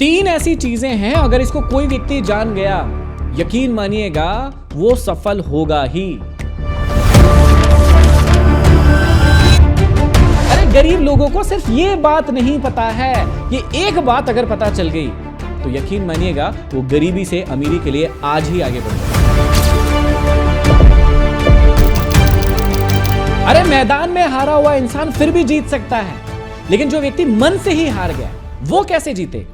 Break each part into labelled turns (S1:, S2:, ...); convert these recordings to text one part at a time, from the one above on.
S1: 3 ऐसी चीजें हैं, अगर इसको कोई व्यक्ति जान गया, यकीन मानिएगा वो सफल होगा ही। अरे गरीब लोगों को सिर्फ ये बात नहीं पता है, ये एक बात अगर पता चल गई तो यकीन मानिएगा वो गरीबी से अमीरी के लिए आज ही आगे बढ़ जाएगा। अरे मैदान में हारा हुआ इंसान फिर भी जीत सकता है, लेकिन जो व्यक्ति मन से ही हार गया वो कैसे जीते?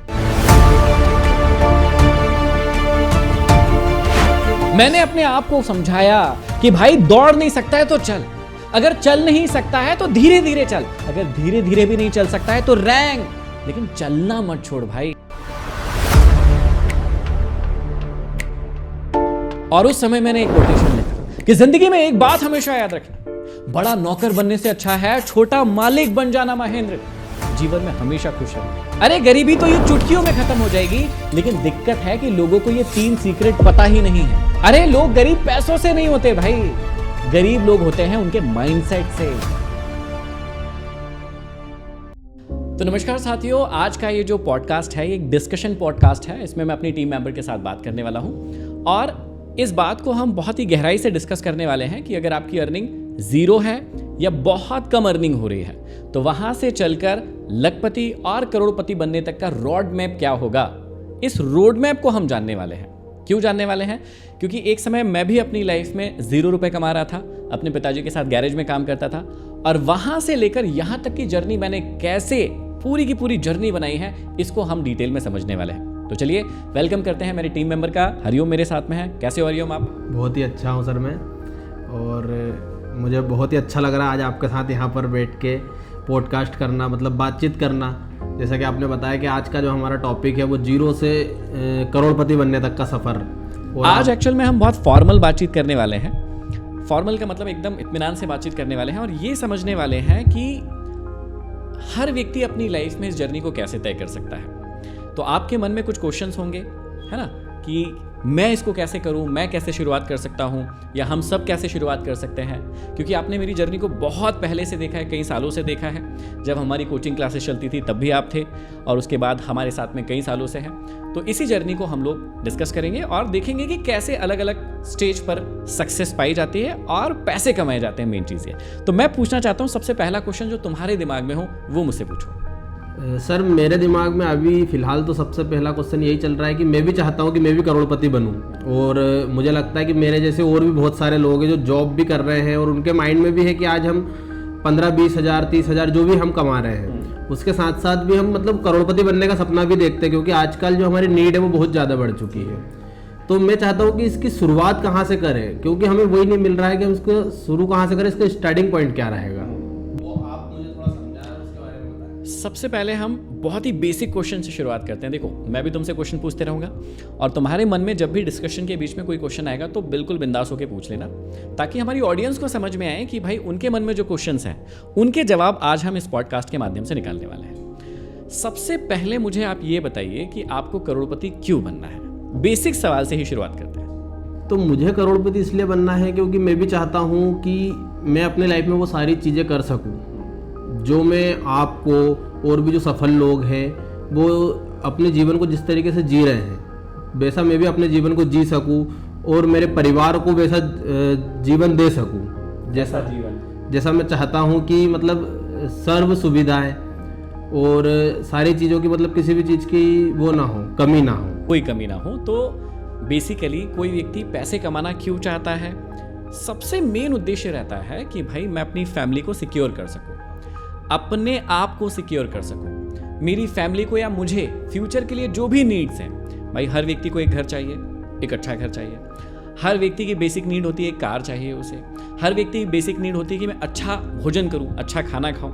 S1: मैंने अपने आप को समझाया कि भाई दौड़ नहीं सकता है तो चल, अगर चल नहीं सकता है तो धीरे धीरे चल, अगर धीरे धीरे भी नहीं चल सकता है तो रैंक, लेकिन चलना मत छोड़ भाई। और उस समय मैंने एक कोटेशन लिखा कि जिंदगी में एक बात हमेशा याद रखना, बड़ा नौकर बनने से अच्छा है छोटा मालिक बन जाना महेंद्र। जीवन में हमेशा खुश रहो। अरे गरीबी तो ये चुटकियों में खत्म हो जाएगी, लेकिन दिक्कत है कि लोगों को ये 3 सीक्रेट पता ही नहीं है। अरे लोग गरीब पैसों से नहीं होते भाई, गरीब लोग होते हैं उनके माइंडसेट से। तो नमस्कार साथियों, आज का ये जो पॉडकास्ट है ये एक डिस्कशन पॉडकास्ट है। इसमें मैं अपनी टीम मेंबर के साथ बात करने वाला हूं और इस बात को हम बहुत ही गहराई से डिस्कस करने वाले हैं कि अगर आपकी अर्निंग 0 है या बहुत कम अर्निंग हो रही है तो वहां से चलकर लखपति और करोड़पति बनने तक का रोड मैप क्या होगा। इस रोड मैप को हम जानने वाले हैं। क्यों जानने वाले हैं? क्योंकि एक समय मैं भी अपनी लाइफ में 0 रुपए कमा रहा था, अपने पिताजी के साथ गैरेज में काम करता था और वहां से लेकर यहां तक की जर्नी मैंने कैसे पूरी की पूरी जर्नी बनाई है, इसको हम डिटेल में समझने वाले हैं। तो चलिए वेलकम करते हैं मेरे टीम मेंबर का। हरिओम मेरे साथ में है। कैसे हो हरिओम आप?
S2: बहुत ही अच्छा हूँ सर मैं, और मुझे बहुत ही अच्छा लग रहा है आज आपके साथ यहाँ पर बैठ के पॉडकास्ट करना, मतलब बातचीत करना। जैसा कि आपने बताया कि आज का जो हमारा टॉपिक है वो 0 से करोड़पति बनने तक का सफ़र।
S1: और आज एक्चुअल में हम बहुत फॉर्मल बातचीत करने वाले हैं। फॉर्मल का मतलब एकदम इत्मीनान से बातचीत करने वाले हैं और ये समझने वाले हैं कि हर व्यक्ति अपनी लाइफ में इस जर्नी को कैसे तय कर सकता है। तो आपके मन में कुछ क्वेश्चंस होंगे, है ना, कि मैं इसको कैसे करूं, मैं कैसे शुरुआत कर सकता हूं, या हम सब कैसे शुरुआत कर सकते हैं। क्योंकि आपने मेरी जर्नी को बहुत पहले से देखा है, कई सालों से देखा है। जब हमारी कोचिंग क्लासेस चलती थी तब भी आप थे और उसके बाद हमारे साथ में कई सालों से हैं। तो इसी जर्नी को हम लोग डिस्कस करेंगे और देखेंगे कि कैसे अलग अलग स्टेज पर सक्सेस पाई जाती है और पैसे कमाए जाते हैं। मेन चीज़ ये। तो मैं पूछना चाहता हूँ, सबसे पहला क्वेश्चन जो तुम्हारे दिमाग में हो वो मुझसे पूछो।
S2: सर मेरे दिमाग में अभी फ़िलहाल तो सबसे पहला क्वेश्चन यही चल रहा है कि मैं भी चाहता हूं कि मैं भी करोड़पति बनूं, और मुझे लगता है कि मेरे जैसे और भी बहुत सारे लोग हैं जो जॉब भी कर रहे हैं और उनके माइंड में भी है कि आज हम 15-20 हज़ार 30 हज़ार जो भी हम कमा रहे हैं उसके साथ साथ भी हम मतलब करोड़पति बनने का सपना भी देखते हैं, क्योंकि आजकल जो हमारी नीड है वो बहुत ज़्यादा बढ़ चुकी है। तो मैं चाहता हूँ कि इसकी शुरुआत कहाँ से करें, क्योंकि हमें वही नहीं मिल रहा है कि हम इसको शुरू कहाँ से करें, इसका स्टार्टिंग पॉइंट क्या रहेगा।
S1: सबसे पहले हम बहुत ही बेसिक क्वेश्चन से शुरुआत करते हैं। देखो, मैं भी तुमसे क्वेश्चन पूछते रहूंगा और तुम्हारे मन में जब भी डिस्कशन के बीच में कोई क्वेश्चन आएगा तो बिल्कुल बिंदास होकर पूछ लेना, ताकि हमारी ऑडियंस को समझ में आए कि भाई उनके मन में जो क्वेश्चंस हैं उनके जवाब आज हम इस पॉडकास्ट के माध्यम से निकालने वाले हैं। सबसे पहले मुझे आप ये बताइए कि आपको करोड़पति क्यों बनना है। बेसिक सवाल से ही शुरुआत करते हैं।
S2: तो मुझे करोड़पति इसलिए बनना है क्योंकि मैं भी चाहता हूँ कि मैं अपने लाइफ में वो सारी चीज़ें कर सकूँ जो मैं आपको और भी जो सफल लोग हैं वो अपने जीवन को जिस तरीके से जी रहे हैं वैसा मैं भी अपने जीवन को जी सकूं और मेरे परिवार को वैसा जीवन दे सकूं जैसा मैं चाहता हूं कि मतलब सर्व सुविधाएं और सारी चीज़ों की मतलब किसी भी चीज़ की वो ना हो, कमी ना हो,
S1: कोई कमी ना हो। तो बेसिकली कोई व्यक्ति पैसे कमाना क्यों चाहता है? सबसे मेन उद्देश्य रहता है कि भाई मैं अपनी फैमिली को सिक्योर कर सकूं, अपने आप को सिक्योर कर सकूं, मेरी फैमिली को या मुझे फ्यूचर के लिए जो भी नीड्स हैं। भाई हर व्यक्ति को एक घर चाहिए, एक अच्छा घर चाहिए। हर व्यक्ति की बेसिक नीड होती है एक कार चाहिए उसे। हर व्यक्ति की बेसिक नीड होती है कि मैं अच्छा भोजन करूं, अच्छा खाना खाऊं।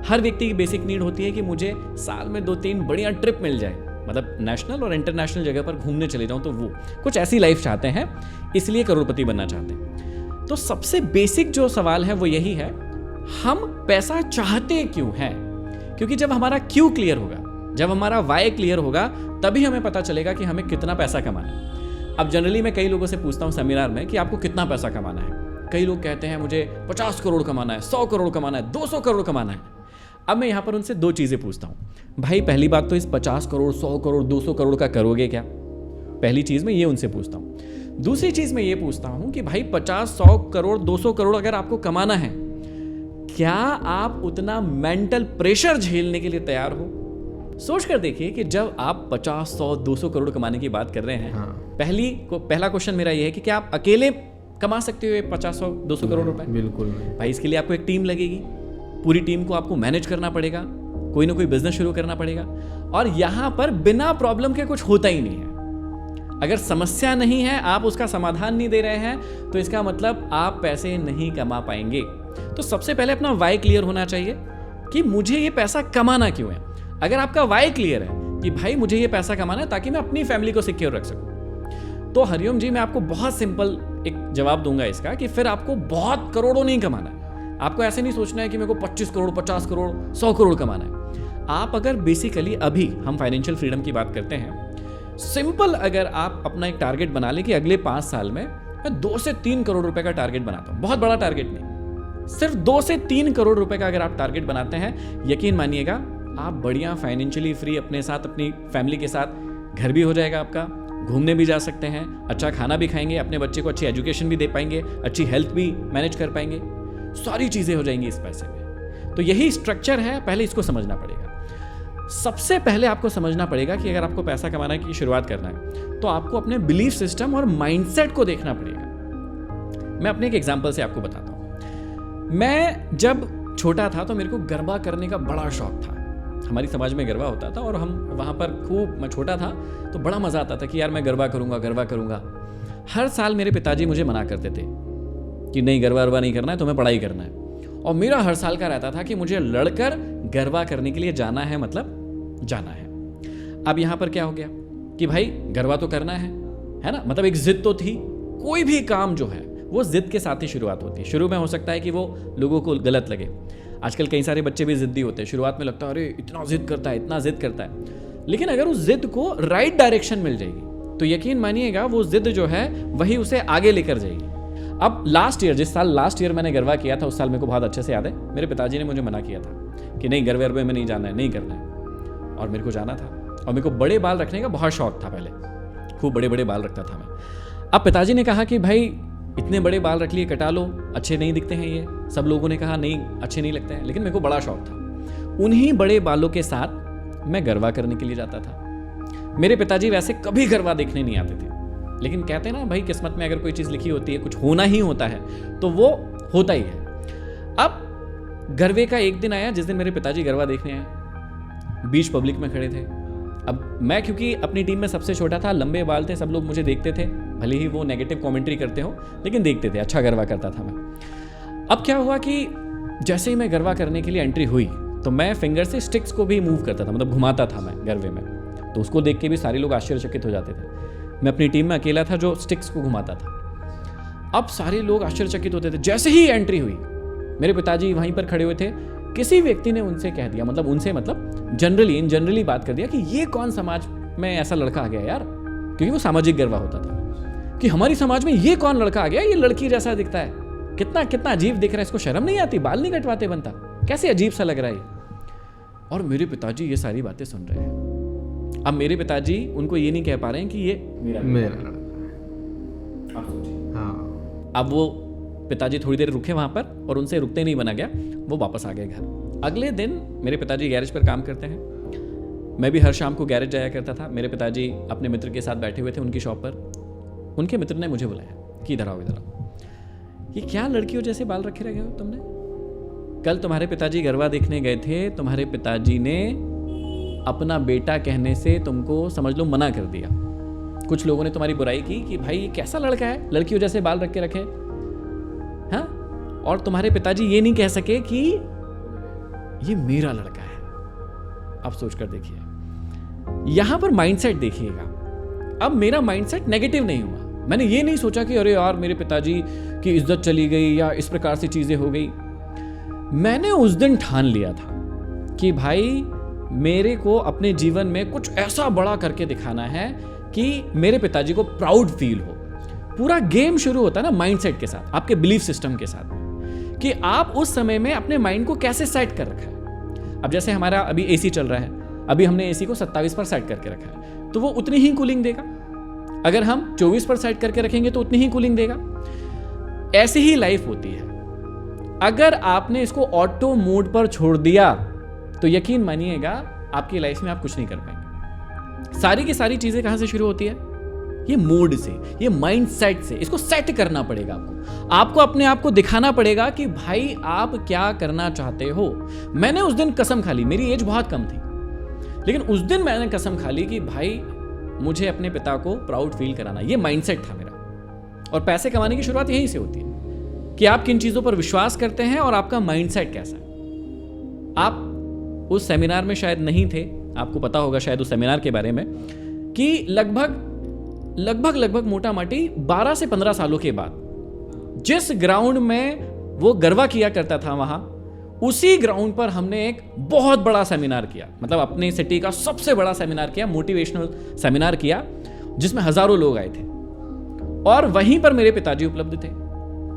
S1: हर व्यक्ति की बेसिक नीड होती है कि मुझे साल में 2-3 बढ़िया ट्रिप मिल जाए, मतलब नेशनल और इंटरनेशनल जगह पर घूमने चले जाऊं। तो वो कुछ ऐसी लाइफ चाहते हैं, इसलिए करोड़पति बनना चाहते हैं। तो सबसे बेसिक जो सवाल है वो यही है, हम पैसा चाहते क्यों हैं? क्योंकि जब हमारा क्यों क्लियर होगा, जब हमारा वाई क्लियर होगा, तभी हमें पता चलेगा कि हमें कितना पैसा कमाना है। अब जनरली मैं कई लोगों से पूछता हूं सेमिनार में कि आपको कितना पैसा कमाना है। कई लोग कहते हैं मुझे 50 करोड़ कमाना है, 100 करोड़ कमाना है, 200 करोड़ कमाना है। अब मैं यहाँ पर उनसे दो चीज़ें पूछता हूँ। भाई पहली बात तो इस 50 करोड़ 100 करोड़ 200 करोड़ का करोगे क्या? पहली चीज़ मैं ये उनसे पूछता हूँ। दूसरी चीज़ मैं ये पूछता हूँ कि भाई 50 100 करोड़ 200 करोड़ अगर आपको कमाना है, क्या आप उतना मेंटल प्रेशर झेलने के लिए तैयार हो? सोच कर देखिए कि जब आप 50 100 200 करोड़ कमाने की बात कर रहे हैं, पहला क्वेश्चन मेरा ये है कि क्या आप अकेले कमा सकते हो ये 50 100 200 करोड़ रुपए?
S2: बिल्कुल नहीं।
S1: भाई इसके लिए आपको एक टीम लगेगी, पूरी टीम को आपको मैनेज करना पड़ेगा, कोई ना कोई बिजनेस शुरू करना पड़ेगा। और यहां पर बिना प्रॉब्लम के कुछ होता ही नहीं है। अगर समस्या नहीं है, आप उसका समाधान नहीं दे रहे हैं, तो इसका मतलब आप पैसे नहीं कमा पाएंगे। तो सबसे पहले अपना वाई क्लियर होना चाहिए कि मुझे ये पैसा कमाना क्यों है। अगर आपका वाई क्लियर है कि भाई मुझे ये पैसा कमाना है ताकि मैं अपनी फैमिली को सिक्योर रख सकूं, तो हरिओम जी मैं आपको बहुत सिंपल एक जवाब दूंगा इसका कि फिर आपको बहुत करोड़ों नहीं कमाना है। आपको ऐसे नहीं सोचना है कि मेरे को 25 करोड़ 50 करोड़ 100 करोड़ कमाना है। आप अगर बेसिकली अभी हम फाइनेंशियल फ्रीडम की बात करते हैं, सिंपल अगर आप अपना एक टारगेट बना ले कि अगले 5 साल में मैं 2 से 3 करोड़ रुपए का टारगेट बनाता हूं, बहुत बड़ा टारगेट नहीं, सिर्फ 2 से 3 करोड़ रुपए का अगर आप टारगेट बनाते हैं, यकीन मानिएगा आप बढ़िया फाइनेंशियली फ्री अपने साथ अपनी फैमिली के साथ घर भी हो जाएगा आपका, घूमने भी जा सकते हैं, अच्छा खाना भी खाएंगे, अपने बच्चे को अच्छी एजुकेशन भी दे पाएंगे, अच्छी हेल्थ भी मैनेज कर पाएंगे, सारी चीजें हो जाएंगी इस पैसे में। तो यही स्ट्रक्चर है, पहले इसको समझना पड़ेगा। सबसे पहले आपको समझना पड़ेगा कि अगर आपको पैसा कमाने की शुरुआत करना है तो आपको अपने बिलीफ सिस्टम और माइंडसेट को देखना पड़ेगा। मैं अपने एक एग्जांपल से आपको बताता हूं। मैं जब छोटा था तो मेरे को गरबा करने का बड़ा शौक था। हमारी समाज में गरबा होता था और हम वहाँ पर खूब, मैं छोटा था तो बड़ा मज़ा आता था कि यार मैं गरबा करूँगा। हर साल मेरे पिताजी मुझे मना करते थे कि नहीं गरबा नहीं करना है, तुम्हें पढ़ाई करना है। और मेरा हर साल का रहता था कि मुझे लड़कर गरबा करने के लिए जाना है, मतलब जाना है। अब यहाँ पर क्या हो गया कि भाई गरबा तो करना है ना, मतलब एक जिद तो थी। कोई भी काम जो है वो जिद के साथ ही शुरुआत होती है। शुरू में हो सकता है कि वो लोगों को गलत लगे। आजकल कई सारे बच्चे भी जिद्दी होते हैं। शुरुआत में लगता है अरे इतना जिद करता है, लेकिन अगर उस जिद को राइट डायरेक्शन मिल जाएगी तो यकीन मानिएगा वो जिद जो है वही उसे आगे लेकर जाएगी। अब जिस साल लास्ट ईयर मैंने गरबा किया था, उस साल मेरे को बहुत अच्छे से याद है, मेरे पिताजी ने मुझे मना किया था कि नहीं गरबे में नहीं जाना है, नहीं करना है। और मेरे को जाना था और मेरे को बड़े बाल रखने का बहुत शौक था, पहले खूब बड़े बड़े बाल रखता था मैं। अब पिताजी ने कहा कि भाई इतने बड़े बाल रख लिए, कटा लो, अच्छे नहीं दिखते हैं ये। सब लोगों ने कहा नहीं अच्छे नहीं लगते हैं, लेकिन मेरे को बड़ा शौक था। उन्हीं बड़े बालों के साथ मैं गरबा करने के लिए जाता था। मेरे पिताजी वैसे कभी गरबा देखने नहीं आते थे, लेकिन कहते हैं ना भाई किस्मत में अगर कोई चीज़ लिखी होती है, कुछ होना ही होता है तो वो होता ही है। अब गरबे का एक दिन आया जिस दिन मेरे पिताजी गरबा देखने आए, बीच पब्लिक में खड़े थे। अब मैं क्योंकि अपनी टीम में सबसे छोटा था, लंबे बाल थे, सब लोग मुझे देखते थे, भले ही वो नेगेटिव कमेंट्री करते हो लेकिन देखते थे, अच्छा गरबा करता था मैं। अब क्या हुआ कि जैसे ही मैं गरबा करने के लिए एंट्री हुई तो मैं फिंगर से स्टिक्स को भी मूव करता था, मतलब घुमाता था मैं गरबे में। तो उसको देख के भी सारे लोग आश्चर्यचकित हो जाते थे। मैं अपनी टीम में अकेला था जो स्टिक्स को घुमाता था। अब सारे लोग आश्चर्यचकित होते थे। जैसे ही एंट्री हुई, मेरे पिताजी वहीं पर खड़े हुए थे, किसी व्यक्ति ने उनसे कह दिया, मतलब जनरली बात कर दिया कि ये कौन समाज में ऐसा लड़का आ गया यार, क्योंकि वो सामाजिक गरबा होता था, कि हमारी समाज में ये कौन लड़का आ गया, ये लड़की जैसा दिखता है, कितना अजीब दिख रहा है, इसको शर्म नहीं आती, बाल नहीं कटवाते बनता, कैसे अजीब सा लग रहा है। और मेरे पिताजी ये सारी बातें सुन रहे हैं। अब मेरे पिताजी उनको ये नहीं कह पा रहे हैं कि ये मेरा लड़का है। हाँ। अब वो पिताजी थोड़ी देर रुके वहाँ पर और उनसे रुकते नहीं बना गया, वो वापस आ गए घर। अगले दिन मेरे पिताजी गैरेज पर काम करते हैं, मैं भी हर शाम को गैरेज जाया करता था। मेरे पिताजी अपने मित्र के साथ बैठे हुए थे उनकी शॉप पर। उनके मित्र ने मुझे बुलाया कि इधर आओ, ये क्या लड़कियों जैसे बाल रखे रह गए हो तुमने? कल तुम्हारे पिताजी गरबा देखने गए थे, तुम्हारे पिताजी ने अपना बेटा कहने से तुमको समझ लो मना कर दिया। कुछ लोगों ने तुम्हारी बुराई की कि भाई ये कैसा लड़का है, लड़कियों जैसे बाल रख के रखे। हाँ, और तुम्हारे पिताजी ये नहीं कह सके कि ये मेरा लड़का है। अब सोच कर देखिए, यहां पर माइंडसेट देखिएगा। अब मेरा माइंडसेट नेगेटिव नहीं हुआ। मैंने ये नहीं सोचा कि अरे यार मेरे पिताजी की इज्जत चली गई या इस प्रकार से चीजें हो गई। मैंने उस दिन ठान लिया था कि भाई मेरे को अपने जीवन में कुछ ऐसा बड़ा करके दिखाना है कि मेरे पिताजी को प्राउड फील हो। पूरा गेम शुरू होता है ना माइंडसेट के साथ, आपके बिलीफ सिस्टम के साथ, कि आप उस समय में अपने माइंड को कैसे सेट कर रखा है। अब जैसे हमारा अभी एसी चल रहा है, अभी हमने एसी को 27 पर सेट करके रखा है, तो वो उतनी ही कूलिंग देगा। अगर हम 24 पर सेट करके रखेंगे तो उतनी ही कूलिंग देगा। ऐसी ही लाइफ होती है। अगर आपने इसको ऑटो मोड पर छोड़ दिया तो यकीन मानिएगा आपकी लाइफ में आप कुछ नहीं कर पाएंगे। सारी की सारी चीजें कहां से शुरू होती है? ये मूड से, ये माइंड सेट से। इसको सेट करना पड़ेगा आपको अपने आप को दिखाना पड़ेगा कि भाई आप क्या करना चाहते हो। मैंने उस दिन कसम खा ली, मेरी एज बहुत कम थी, लेकिन उस दिन मैंने कसम खा ली कि भाई मुझे अपने पिता को प्राउड फील कराना। ये माइंडसेट था मेरा। और पैसे कमाने की शुरुआत यहीं से होती है कि आप किन चीजों पर विश्वास करते हैं और आपका माइंडसेट कैसा है। आप उस सेमिनार में शायद नहीं थे, आपको पता होगा शायद उस सेमिनार के बारे में, कि लगभग मोटा माटी 12 से 15 सालों के बाद जिस ग्राउंड में वो गरबा किया करता था, वहां उसी ग्राउंड पर हमने एक बहुत बड़ा सेमिनार किया। मतलब अपने सिटी का सबसे बड़ा सेमिनार किया, मोटिवेशनल सेमिनार किया, जिसमें हजारों लोग आए थे। और वहीं पर मेरे पिताजी उपलब्ध थे।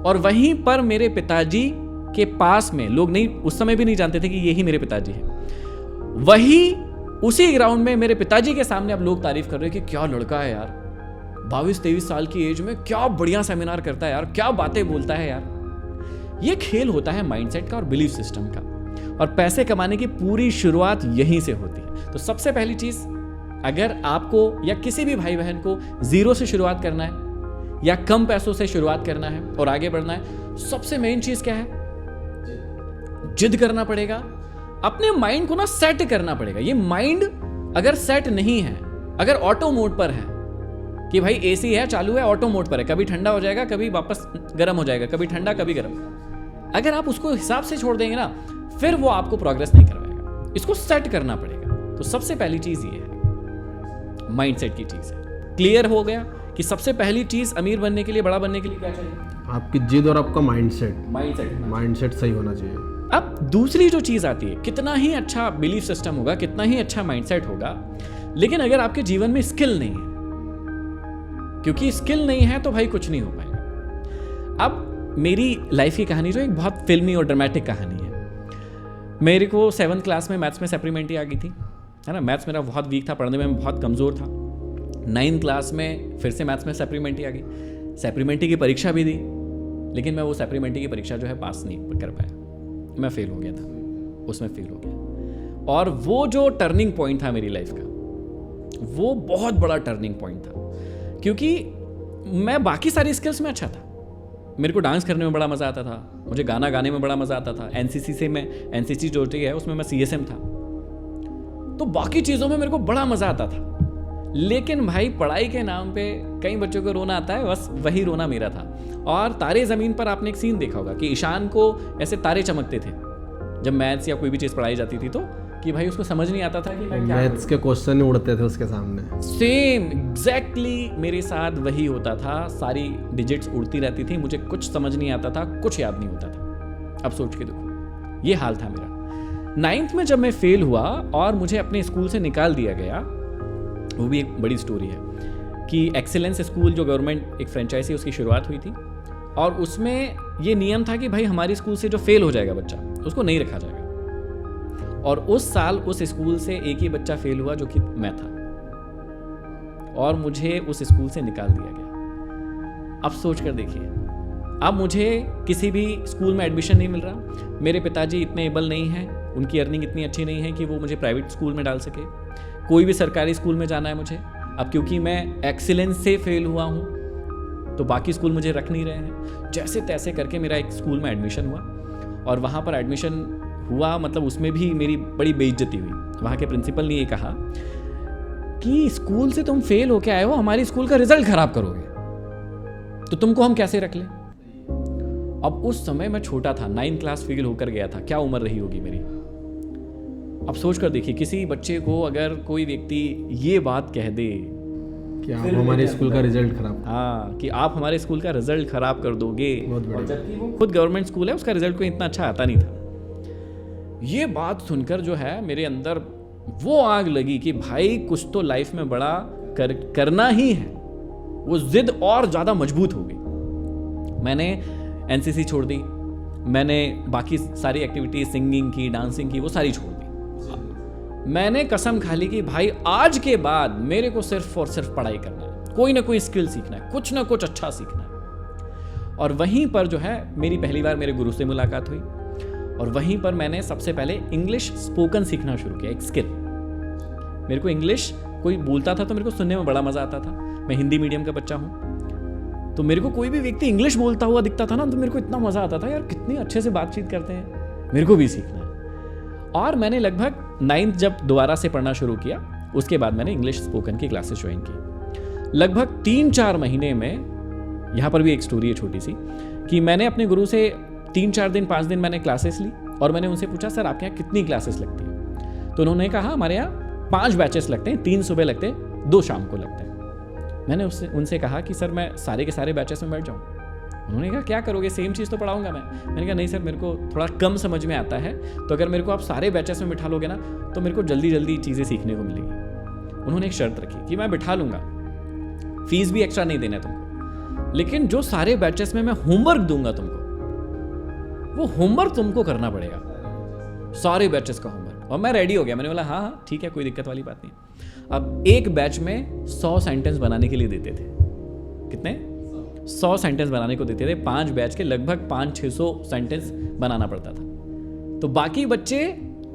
S1: और वहीं पर मेरे पिताजी के पास में लोग नहीं, उस समय भी नहीं जानते थे कि यही मेरे पिताजी हैं। वही उसी ग्राउंड में मेरे पिताजी के सामने अब लोग तारीफ कर रहे हैं कि क्या लड़का है यार, 22-23 साल की एज में क्या बढ़िया सेमिनार करता है यार, क्या बातें बोलता है यार। ये खेल होता है माइंडसेट का और बिलीफ सिस्टम का। और पैसे कमाने की पूरी शुरुआत यहीं से होती है। तो सबसे पहली चीज, अगर आपको या किसी भी भाई बहन को जीरो से शुरुआत करना है या कम पैसों से शुरुआत करना है और आगे बढ़ना है, सबसे मेन चीज क्या है? जिद करना पड़ेगा। अपने माइंड को ना सेट करना पड़ेगा। ये माइंड अगर सेट नहीं है, अगर ऑटो मोड पर है कि भाई एसी है, चालू है, ऑटो मोड पर है, कभी ठंडा हो जाएगा, कभी वापस गर्म हो जाएगा, कभी ठंडा कभी गर्म, अगर आप उसको हिसाब से छोड़ देंगे ना, फिर वो आपको प्रोग्रेस नहीं करवाएगा। इसको सेट करना पड़ेगा। तो सबसे पहली चीज ये है, माइंडसेट की चीज है। क्लियर हो गया कि सबसे पहली चीज अमीर बनने के लिए, बड़ा बनने के लिए क्या चाहिए?
S2: आपकी जिद और आपका माइंडसेट सही होना चाहिए।
S1: अब दूसरी जो चीज आती है, कितना ही अच्छा बिलीफ सिस्टम होगा, कितना ही अच्छा माइंडसेट होगा, लेकिन अगर आपके जीवन में स्किल नहीं है, क्योंकि स्किल नहीं है तो भाई कुछ नहीं हो पाएगा। अब मेरी लाइफ की कहानी जो एक बहुत फिल्मी और ड्रामेटिक कहानी है। मेरे को 7th क्लास में मैथ्स में सप्लीमेंट्री आ गई थी, है ना। मैथ्स मेरा बहुत वीक था, पढ़ने में मैं बहुत कमज़ोर था। 9th क्लास में फिर से मैथ्स में सप्लीमेंट्री आ गई। सप्लीमेंट्री की परीक्षा भी दी, लेकिन मैं वो सप्लीमेंट्री की परीक्षा जो है पास नहीं कर पाया। मैं फेल हो गया था, उसमें फेल हो गया। और वो जो टर्निंग पॉइंट था मेरी लाइफ का, वो बहुत बड़ा टर्निंग पॉइंट था, क्योंकि मैं बाकी सारी स्किल्स में अच्छा था। मेरे को डांस करने में बड़ा मज़ा आता था, मुझे गाना गाने में बड़ा मज़ा आता था। एनसीसी से मैं, एनसीसी जो है उसमें मैं CSM था, तो बाकी चीज़ों में मेरे को बड़ा मज़ा आता था। लेकिन भाई पढ़ाई के नाम पे कई बच्चों को रोना आता है, बस वही रोना मेरा था। और तारे ज़मीन पर आपने एक सीन देखा होगा कि ईशान को ऐसे तारे चमकते थे जब मैथ्स या कोई भी चीज़ पढ़ाई जाती थी, तो कि भाई उसको समझ नहीं आता था कि मैं क्या,
S2: मैथ्स के क्वेश्चन नहीं उड़ते थे उसके सामने।
S1: सेम एग्जैक्टली मेरे साथ वही होता था। सारी डिजिट्स उड़ती रहती थी, मुझे कुछ समझ नहीं आता था, कुछ याद नहीं होता था। अब सोच के देखो, ये हाल था मेरा। 9th में जब मैं फेल हुआ और मुझे अपने स्कूल से निकाल दिया गया, वो भी एक बड़ी स्टोरी है कि एक्सीलेंस स्कूल जो गवर्नमेंट एक फ्रेंचाइजी, उसकी शुरुआत हुई थी। और उसमें ये नियम था कि भाई हमारे स्कूल से जो फेल हो जाएगा बच्चा, उसको नहीं रखा जाएगा। और उस साल उस स्कूल से एक ही बच्चा फेल हुआ, जो कि मैं था, और मुझे उस स्कूल से निकाल दिया गया। अब सोच कर देखिए, अब मुझे किसी भी स्कूल में एडमिशन नहीं मिल रहा। मेरे पिताजी इतने एबल नहीं हैं, उनकी अर्निंग इतनी अच्छी नहीं है कि वो मुझे प्राइवेट स्कूल में डाल सके। कोई भी सरकारी स्कूल में जाना है मुझे, अब क्योंकि मैं एक्सीलेंस से फेल हुआ हूँ तो बाकी स्कूल मुझे रख नहीं रहे हैं। जैसे तैसे करके मेरा एक स्कूल में एडमिशन हुआ, और वहाँ पर एडमिशन हुआ, मतलब उसमें भी मेरी बड़ी बेइज्जती हुई। वहाँ के प्रिंसिपल ने ये कहा कि स्कूल से तुम फेल होके आए हो, हमारी स्कूल का रिजल्ट खराब करोगे तो तुमको हम कैसे रख लें। अब उस समय मैं छोटा था, 9th क्लास फेल होकर गया था, क्या उम्र रही होगी मेरी। अब सोच कर देखिए, किसी बच्चे को अगर कोई व्यक्ति ये बात कह दे
S2: कि आप हमारे स्कूल का रिजल्ट खराब,
S1: हाँ, कि आप हमारे स्कूल का रिजल्ट खराब कर दोगे, और जबकि वो खुद गवर्नमेंट स्कूल है, उसका रिजल्ट कोई इतना अच्छा आता नहीं था। ये बात सुनकर जो है मेरे अंदर वो आग लगी कि भाई कुछ तो लाइफ में बड़ा करना ही है। वो जिद और ज़्यादा मजबूत हो गई। मैंने एनसीसी छोड़ दी, मैंने बाकी सारी एक्टिविटीज, सिंगिंग की, डांसिंग की, वो सारी छोड़ दी। मैंने कसम खा ली कि भाई आज के बाद मेरे को सिर्फ और सिर्फ पढ़ाई करना है, कोई ना कोई स्किल सीखना है, कुछ ना कुछ अच्छा सीखना है। और वहीं पर जो है मेरी पहली बार मेरे गुरु से मुलाकात हुई और वहीं पर मैंने सबसे पहले इंग्लिश स्पोकन सीखना शुरू किया, एक स्किल। मेरे को इंग्लिश कोई बोलता था तो मेरे को सुनने में बड़ा मजा आता था। मैं हिंदी मीडियम का बच्चा हूँ, तो मेरे को कोई भी व्यक्ति इंग्लिश बोलता हुआ दिखता था ना, तो मेरे को इतना मजा आता था, यार कितनी अच्छे से बातचीत करते हैं, मेरे को भी सीखना है। और मैंने लगभग 9th जब दोबारा से पढ़ना शुरू किया, उसके बाद मैंने इंग्लिश स्पोकन की क्लासेस ज्वाइन की। लगभग 3-4 महीने में, यहाँ पर भी एक स्टोरी है छोटी सी, कि मैंने अपने गुरु से 3-4 दिन 5 दिन मैंने क्लासेस ली और मैंने उनसे पूछा, सर आपके यहाँ कितनी क्लासेस लगती है? तो उन्होंने कहा हमारे यहाँ 5 बैचेस लगते हैं, 3 सुबह लगते हैं, 2 शाम को लगते हैं। मैंने उनसे कहा कि सर मैं सारे के सारे बैचेस में बैठ जाऊँ? उन्होंने कहा क्या करोगे, सेम चीज़ तो पढ़ाऊंगा मैं। मैंने कहा नहीं सर, मेरे को थोड़ा कम समझ में आता है, तो अगर मेरे को आप सारे बैचेस में बिठा लोगे ना तो मेरे को जल्दी जल्दी चीज़ें सीखने को मिलेगी। उन्होंने एक शर्त रखी कि मैं बिठा लूँगा, फीस भी एक्स्ट्रा नहीं देना तुमको, लेकिन जो सारे बैचेस में मैं होमवर्क दूंगा तुमको, वो होमवर्क तुमको करना पड़ेगा, सारे बैचेस का होमवर्क। और मैं रेडी हो गया, मैंने बोला हाँ हाँ ठीक है, कोई दिक्कत वाली बात नहीं। अब एक बैच में 100 सेंटेंस बनाने के लिए देते थे। कितने? 100 सेंटेंस बनाने को देते थे। 5 बैच के लगभग 500-600 सेंटेंस बनाना पड़ता था। तो बाकी बच्चे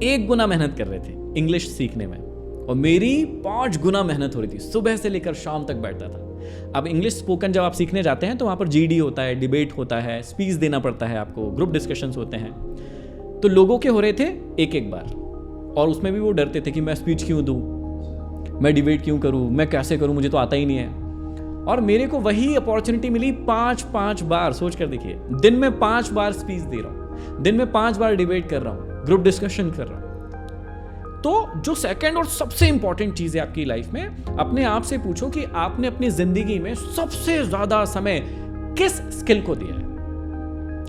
S1: 1 गुना मेहनत कर रहे थे इंग्लिश सीखने में, और मेरी 5 गुना मेहनत हो रही थी। सुबह से लेकर शाम तक बैठता था। अब इंग्लिश स्पोकन जब आप सीखने जाते हैं तो वहाँ पर GD होता है, डिबेट होता है, स्पीच देना पड़ता है आपको, ग्रुप डिस्कशंस होते हैं। तो लोगों के हो रहे थे एक बार, और उसमें भी वो डरते थे कि मैं स्पीच क्यों दूँ, मैं डिबेट क्यों करूँ, मैं कैसे करूँ, मुझे तो आता ही नहीं है। और मेरे को वही अपॉर्चुनिटी मिली 5 बार। सोच कर देखिए, दिन में 5 बार स्पीच दे रहा हूँ, दिन में 5 बार डिबेट कर रहा हूँ, ग्रुप डिस्कशन कर रहा हूँ। तो जो सेकंड और सबसे इंपॉर्टेंट चीज है आपकी लाइफ में, अपने आप से पूछो कि आपने अपनी जिंदगी में सबसे ज्यादा समय किस स्किल को दिया है।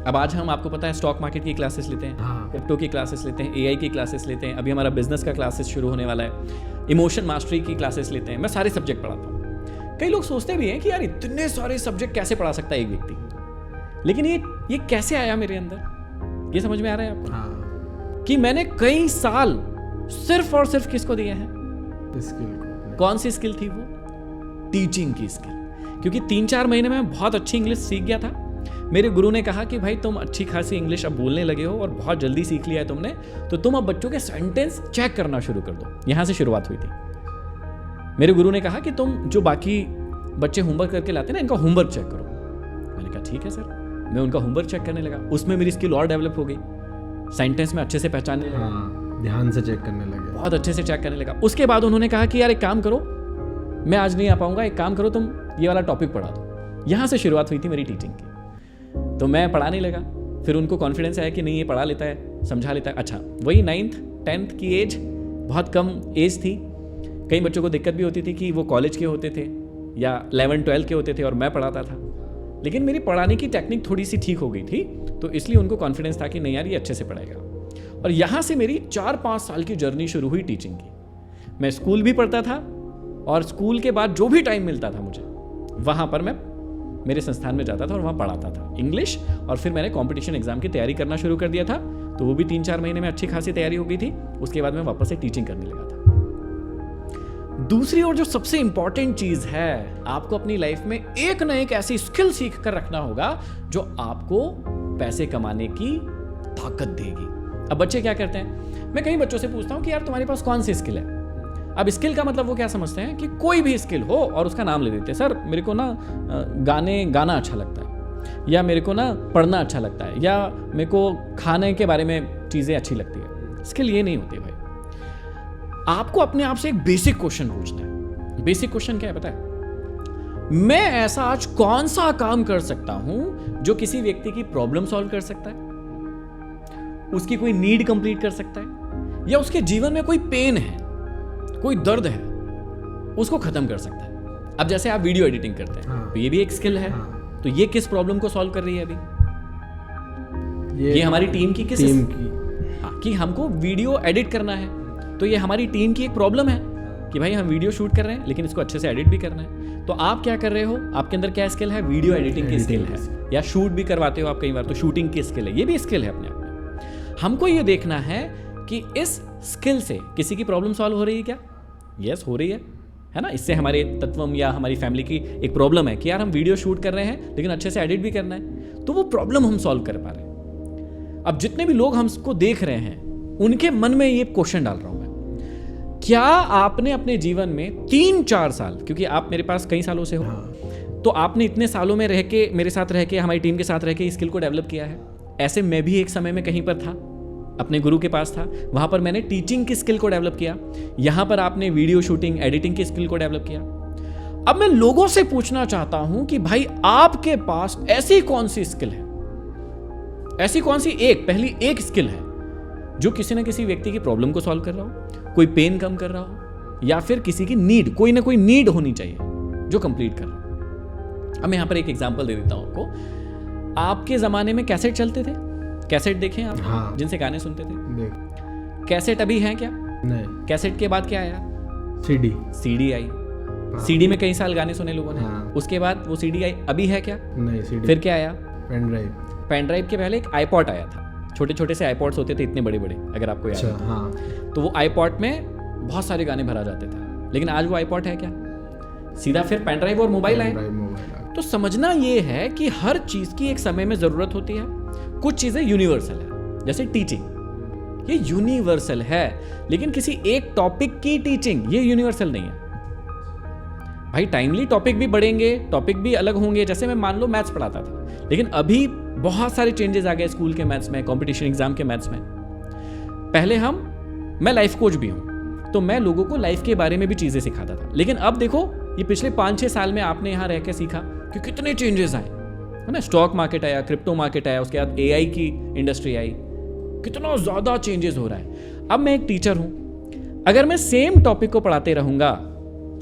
S1: अब आज हम, आपको पता है, स्टॉक मार्केट की क्लासेस लेते हैं, क्रिप्टो की क्लासेस लेते हैं, AI की क्लासेस लेते हैं, अभी हमारा बिजनेस का क्लासेस शुरू होने वाला है, इमोशन मास्टरी की क्लासेस लेते हैं। मैं सारे सब्जेक्ट पढ़ाता हूँ। कई लोग सोचते भी हैं कि यार इतने सारे सब्जेक्ट कैसे पढ़ा सकता है एक व्यक्ति, लेकिन ये कैसे आया मेरे अंदर, ये समझ में आ रहा है आपको? कि मैंने कई साल सिर्फ और सिर्फ किसको दिए हैं? स्किल। कौन सी स्किल थी वो? टीचिंग की स्किल। क्योंकि 3-4 महीने में बहुत अच्छी इंग्लिश सीख गया था। मेरे गुरु ने कहा कि भाई तुम अच्छी खासी इंग्लिश अब बोलने लगे हो और बहुत जल्दी सीख लिया है तुमने, तो तुम अब बच्चों के सेंटेंस चेक करना शुरू कर दो। यहां से शुरुआत हुई थी। मेरे गुरु ने कहा कि तुम जो बाकी बच्चे होमवर्क करके लाते हैं ना, इनका होमवर्क चेक करो। मैंने कहा ठीक है सर। मैं उनका होमवर्क चेक करने लगा, उसमें मेरी स्किल और डेवलप हो गई, सेंटेंस में अच्छे से पहचानने लगा,
S2: ध्यान से चेक करने लगे,
S1: बहुत अच्छे से चेक करने लगा। उसके बाद उन्होंने कहा कि यार एक काम करो, मैं आज नहीं आ पाऊंगा, एक काम करो तुम ये वाला टॉपिक पढ़ा दो। यहां से शुरुआत हुई थी मेरी टीचिंग की। तो मैं पढ़ाने लगा, फिर उनको कॉन्फिडेंस आया कि नहीं ये पढ़ा लेता है, समझा लेता है। अच्छा, वही 9th 10th की एज, बहुत कम एज थी। कई बच्चों को दिक्कत भी होती थी कि वो कॉलेज के होते थे या 11th 12th के होते थे और मैं पढ़ाता था, लेकिन मेरी पढ़ाने की टेक्निक थोड़ी सी ठीक हो गई थी, तो इसलिए उनको कॉन्फिडेंस था कि नहीं यार ये अच्छे से पढ़ाएगा। और यहाँ से मेरी 4-5 साल की जर्नी शुरू हुई टीचिंग की। मैं स्कूल भी पढ़ता था और स्कूल के बाद जो भी टाइम मिलता था मुझे, वहाँ पर मैं मेरे संस्थान में जाता था और वहाँ पढ़ाता था इंग्लिश। और फिर मैंने कंपटीशन एग्जाम की तैयारी करना शुरू कर दिया था, तो वो भी 3-4 महीने में अच्छी खासी तैयारी हो गई थी। उसके बाद मैं वापस से टीचिंग करने लगा था। दूसरी और जो सबसे इंपॉर्टेंट चीज है, आपको अपनी लाइफ में एक ना एक ऐसी स्किल सीख कर रखना होगा जो आपको पैसे कमाने की ताकत देगी। अब बच्चे क्या करते हैं, मैं कई बच्चों से पूछता हूं कि यार तुम्हारे पास कौन सी स्किल है। अब स्किल का मतलब वो क्या समझते हैं कि कोई भी स्किल हो और उसका नाम ले देते हैं। सर मेरे को ना गाना अच्छा लगता है, या मेरे को ना पढ़ना अच्छा लगता है, या मेरे को खाने के बारे में चीज़ें अच्छी लगती है। स्किल ये नहीं होती भाई। आपको अपने आप से एक बेसिक क्वेश्चन पूछना है। बेसिक क्वेश्चन क्या है पता है? मैं ऐसा आज कौन सा काम कर सकता हूं जो किसी व्यक्ति की प्रॉब्लम सॉल्व कर सकता है, उसकी कोई नीड कंप्लीट कर सकता है, या उसके जीवन में कोई पेन है, कोई दर्द है, उसको खत्म कर सकता है। अब जैसे आप वीडियो एडिटिंग करते हैं, तो ये भी एक स्किल है। तो ये किस प्रॉब्लम को सॉल्व कर रही है अभी? ये हमारी टीम की कि हमको वीडियो एडिट करना है, तो ये हमारी टीम की एक प्रॉब्लम है कि भाई हम वीडियो शूट कर रहे हैं लेकिन इसको अच्छे से एडिट भी करना है। तो आप क्या कर रहे हो, आपके अंदर क्या स्किल है? वीडियो एडिटिंग की स्किल है, या शूट भी करवाते हो आप कई बार, तो शूटिंग की स्किल है, ये भी स्किल है अपने आप में। हमको ये देखना है कि इस स्किल से किसी की प्रॉब्लम सॉल्व हो रही है क्या? यस, हो रही है ना? इससे हमारे तत्वम या हमारी फैमिली की एक प्रॉब्लम है कि यार हम वीडियो शूट कर रहे हैं लेकिन अच्छे से एडिट भी करना है, तो वो प्रॉब्लम हम सॉल्व कर पा रहे हैं। अब जितने भी लोग हमको देख रहे हैं उनके मन में ये क्वेश्चन डाल रहा हूं मैं, क्या आपने अपने जीवन में 3-4 साल, क्योंकि आप मेरे पास कई सालों से हो, तो आपने इतने सालों में रह के, मेरे साथ रह के, हमारी टीम के साथ रह के इस स्किल को डेवलप किया है। ऐसे मैं भी एक समय में कहीं पर था, अपने गुरु के पास था, वहां पर मैंने टीचिंग की स्किल को डेवलप किया। यहां पर आपने वीडियो शूटिंग, एडिटिंग की स्किल को डेवलप किया। अब मैं लोगों से पूछना चाहता हूं कि भाई आपके पास ऐसी कौन सी स्किल है, ऐसी कौन सी पहली एक स्किल है जो किसी ना किसी व्यक्ति की प्रॉब्लम को सॉल्व कर रहा हो, कोई पेन कम कर रहा हो, या फिर किसी की नीड, कोई ना कोई नीड होनी चाहिए जो कंप्लीट कर रहा हो। अब मैं यहां पर एक एग्जांपल दे देता हूं आपको। आपके जमाने में कैसेट चलते थे, कैसेट देखें आप?
S2: हाँ।
S1: जिनसे गाने सुनते थे। कैसेट अभी है क्या?
S2: नहीं।
S1: कैसेट के बाद क्या आया? सीडी आई।
S2: हाँ।
S1: सीडी में कई साल गाने सुने लोगों ने।
S2: हाँ।
S1: उसके बाद वो सीडी आई, अभी है क्या?
S2: नहीं, सीडी।
S1: फिर क्या आया?
S2: पेन
S1: ड्राइव के पहले एक आईपॉड आया था। छोटे छोटे से आईपॉड्स होते थे, इतने बड़े बड़े, अगर आपको याद है।
S2: हाँ।
S1: तो वो आईपॉड में बहुत सारे गाने भरा जाते थे, लेकिन आज वो आईपॉड है क्या? सीधा फिर पेन ड्राइव और मोबाइल आए। तो समझना ये है कि हर चीज की एक समय में जरूरत होती है। कुछ चीजें यूनिवर्सल है, जैसे टीचिंग, ये यूनिवर्सल है, लेकिन किसी एक टॉपिक की टीचिंग ये यूनिवर्सल नहीं है भाई। टाइमली टॉपिक भी बढ़ेंगे, टॉपिक भी अलग होंगे। जैसे मैं मान लो मैथ्स पढ़ाता था, लेकिन अभी बहुत सारे चेंजेस आ गए स्कूल के मैथ्स में, कंपटीशन एग्जाम के मैथ्स में। पहले मैं लाइफ कोच भी हूं, तो मैं लोगों को लाइफ के बारे में भी चीजें सिखाता था। लेकिन अब देखो, ये पिछले 5-6 साल में आपने यहां रह के सीखा कि कितने चेंजेस आए, है ना? स्टॉक मार्केट आया, क्रिप्टो मार्केट आया, उसके बाद AI की इंडस्ट्री आई, कितना ज्यादा चेंजेस हो रहा है। अब मैं एक टीचर हूं, अगर मैं सेम टॉपिक को पढ़ाते रहूंगा,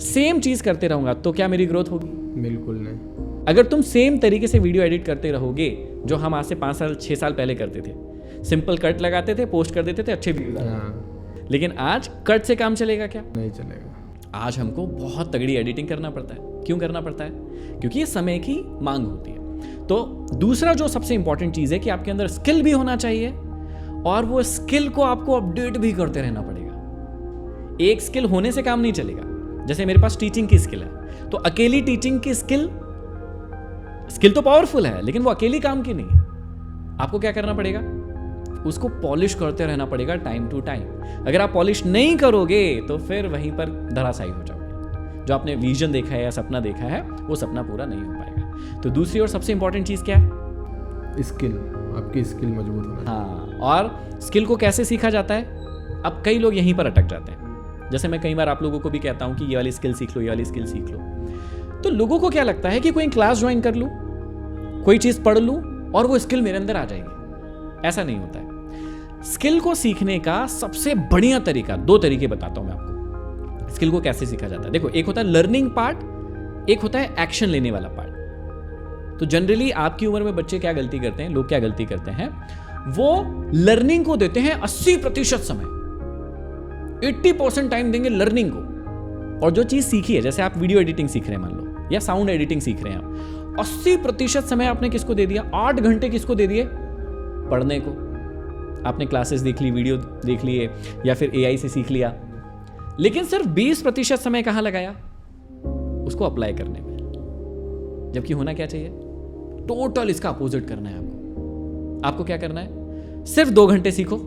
S1: सेम चीज करते रहूंगा, तो क्या मेरी ग्रोथ होगी?
S2: बिल्कुल नहीं।
S1: अगर तुम सेम तरीके से वीडियो एडिट करते रहोगे, जो हम आज से 5-6 साल पहले करते थे, सिंपल कट लगाते थे, पोस्ट कर देते थे, अच्छे व्यूज आते थे। लेकिन आज कट से काम चलेगा क्या?
S2: नहीं चलेगा।
S1: आज हमको बहुत तगड़ी एडिटिंग करना पड़ता है। क्यों करना पड़ता है? क्योंकि ये समय की मांग होती है। तो दूसरा जो सबसे इंपॉर्टेंट चीज है कि आपके अंदर स्किल भी होना चाहिए, और वो स्किल को आपको अपडेट भी करते रहना पड़ेगा। एक स्किल होने से काम नहीं चलेगा। जैसे मेरे पास टीचिंग की स्किल है, तो अकेली टीचिंग की स्किल तो पावरफुल है, लेकिन वो अकेली काम की नहीं है। आपको क्या करना पड़ेगा? उसको पॉलिश करते रहना पड़ेगा टाइम टू टाइम। अगर आप पॉलिश नहीं करोगे तो फिर वहीं पर धराशायी हो जाओगे। जो आपने विजन देखा है या सपना देखा है, वो सपना पूरा नहीं हो पाएगा। तो दूसरी और सबसे इंपॉर्टेंट चीज क्या है?
S2: स्किल। आपकी स्किल मजबूत होना चाहिए।
S1: हाँ, और स्किल को कैसे सीखा जाता है? अब कई लोग यहीं पर अटक जाते हैं। जैसे मैं कई बार आप लोगों को भी कहता हूं कि ये वाली स्किल सीख लो, ये वाली स्किल सीख लो, तो लोगों को क्या लगता है कि कोई क्लास ज्वाइन कर लूं, कोई चीज पढ़ लूं और वो स्किल मेरे अंदर आ जाएगी। ऐसा नहीं होता है। स्किल को सीखने का सबसे बढ़िया तरीका, 2 तरीके बताता हूं मैं आपको, स्किल को कैसे सीखा जाता है। देखो, एक होता है लर्निंग पार्ट, एक होता है एक्शन लेने वाला पार्ट। तो जनरली आपकी उम्र में बच्चे क्या गलती करते हैं, लोग क्या गलती करते हैं, वो लर्निंग को देते हैं 80% समय, 80% टाइम देंगे लर्निंग को। और जो चीज सीखी है, जैसे आप वीडियो एडिटिंग सीख रहे हैं मान लो, या साउंड एडिटिंग सीख रहे हैं आप, 80% समय आपने किसको दे दिया? 8 घंटे किसको दे दिए? पढ़ने को। आपने क्लासेस देख ली, वीडियो देख लिए, या फिर AI से सीख लिया। लेकिन सिर्फ 20% समय कहां लगाया? उसको अप्लाई करने में। जबकि होना क्या चाहिए? टोटल इसका अपोजिट करना है आपको। आपको क्या करना है? सिर्फ 2 घंटे सीखो,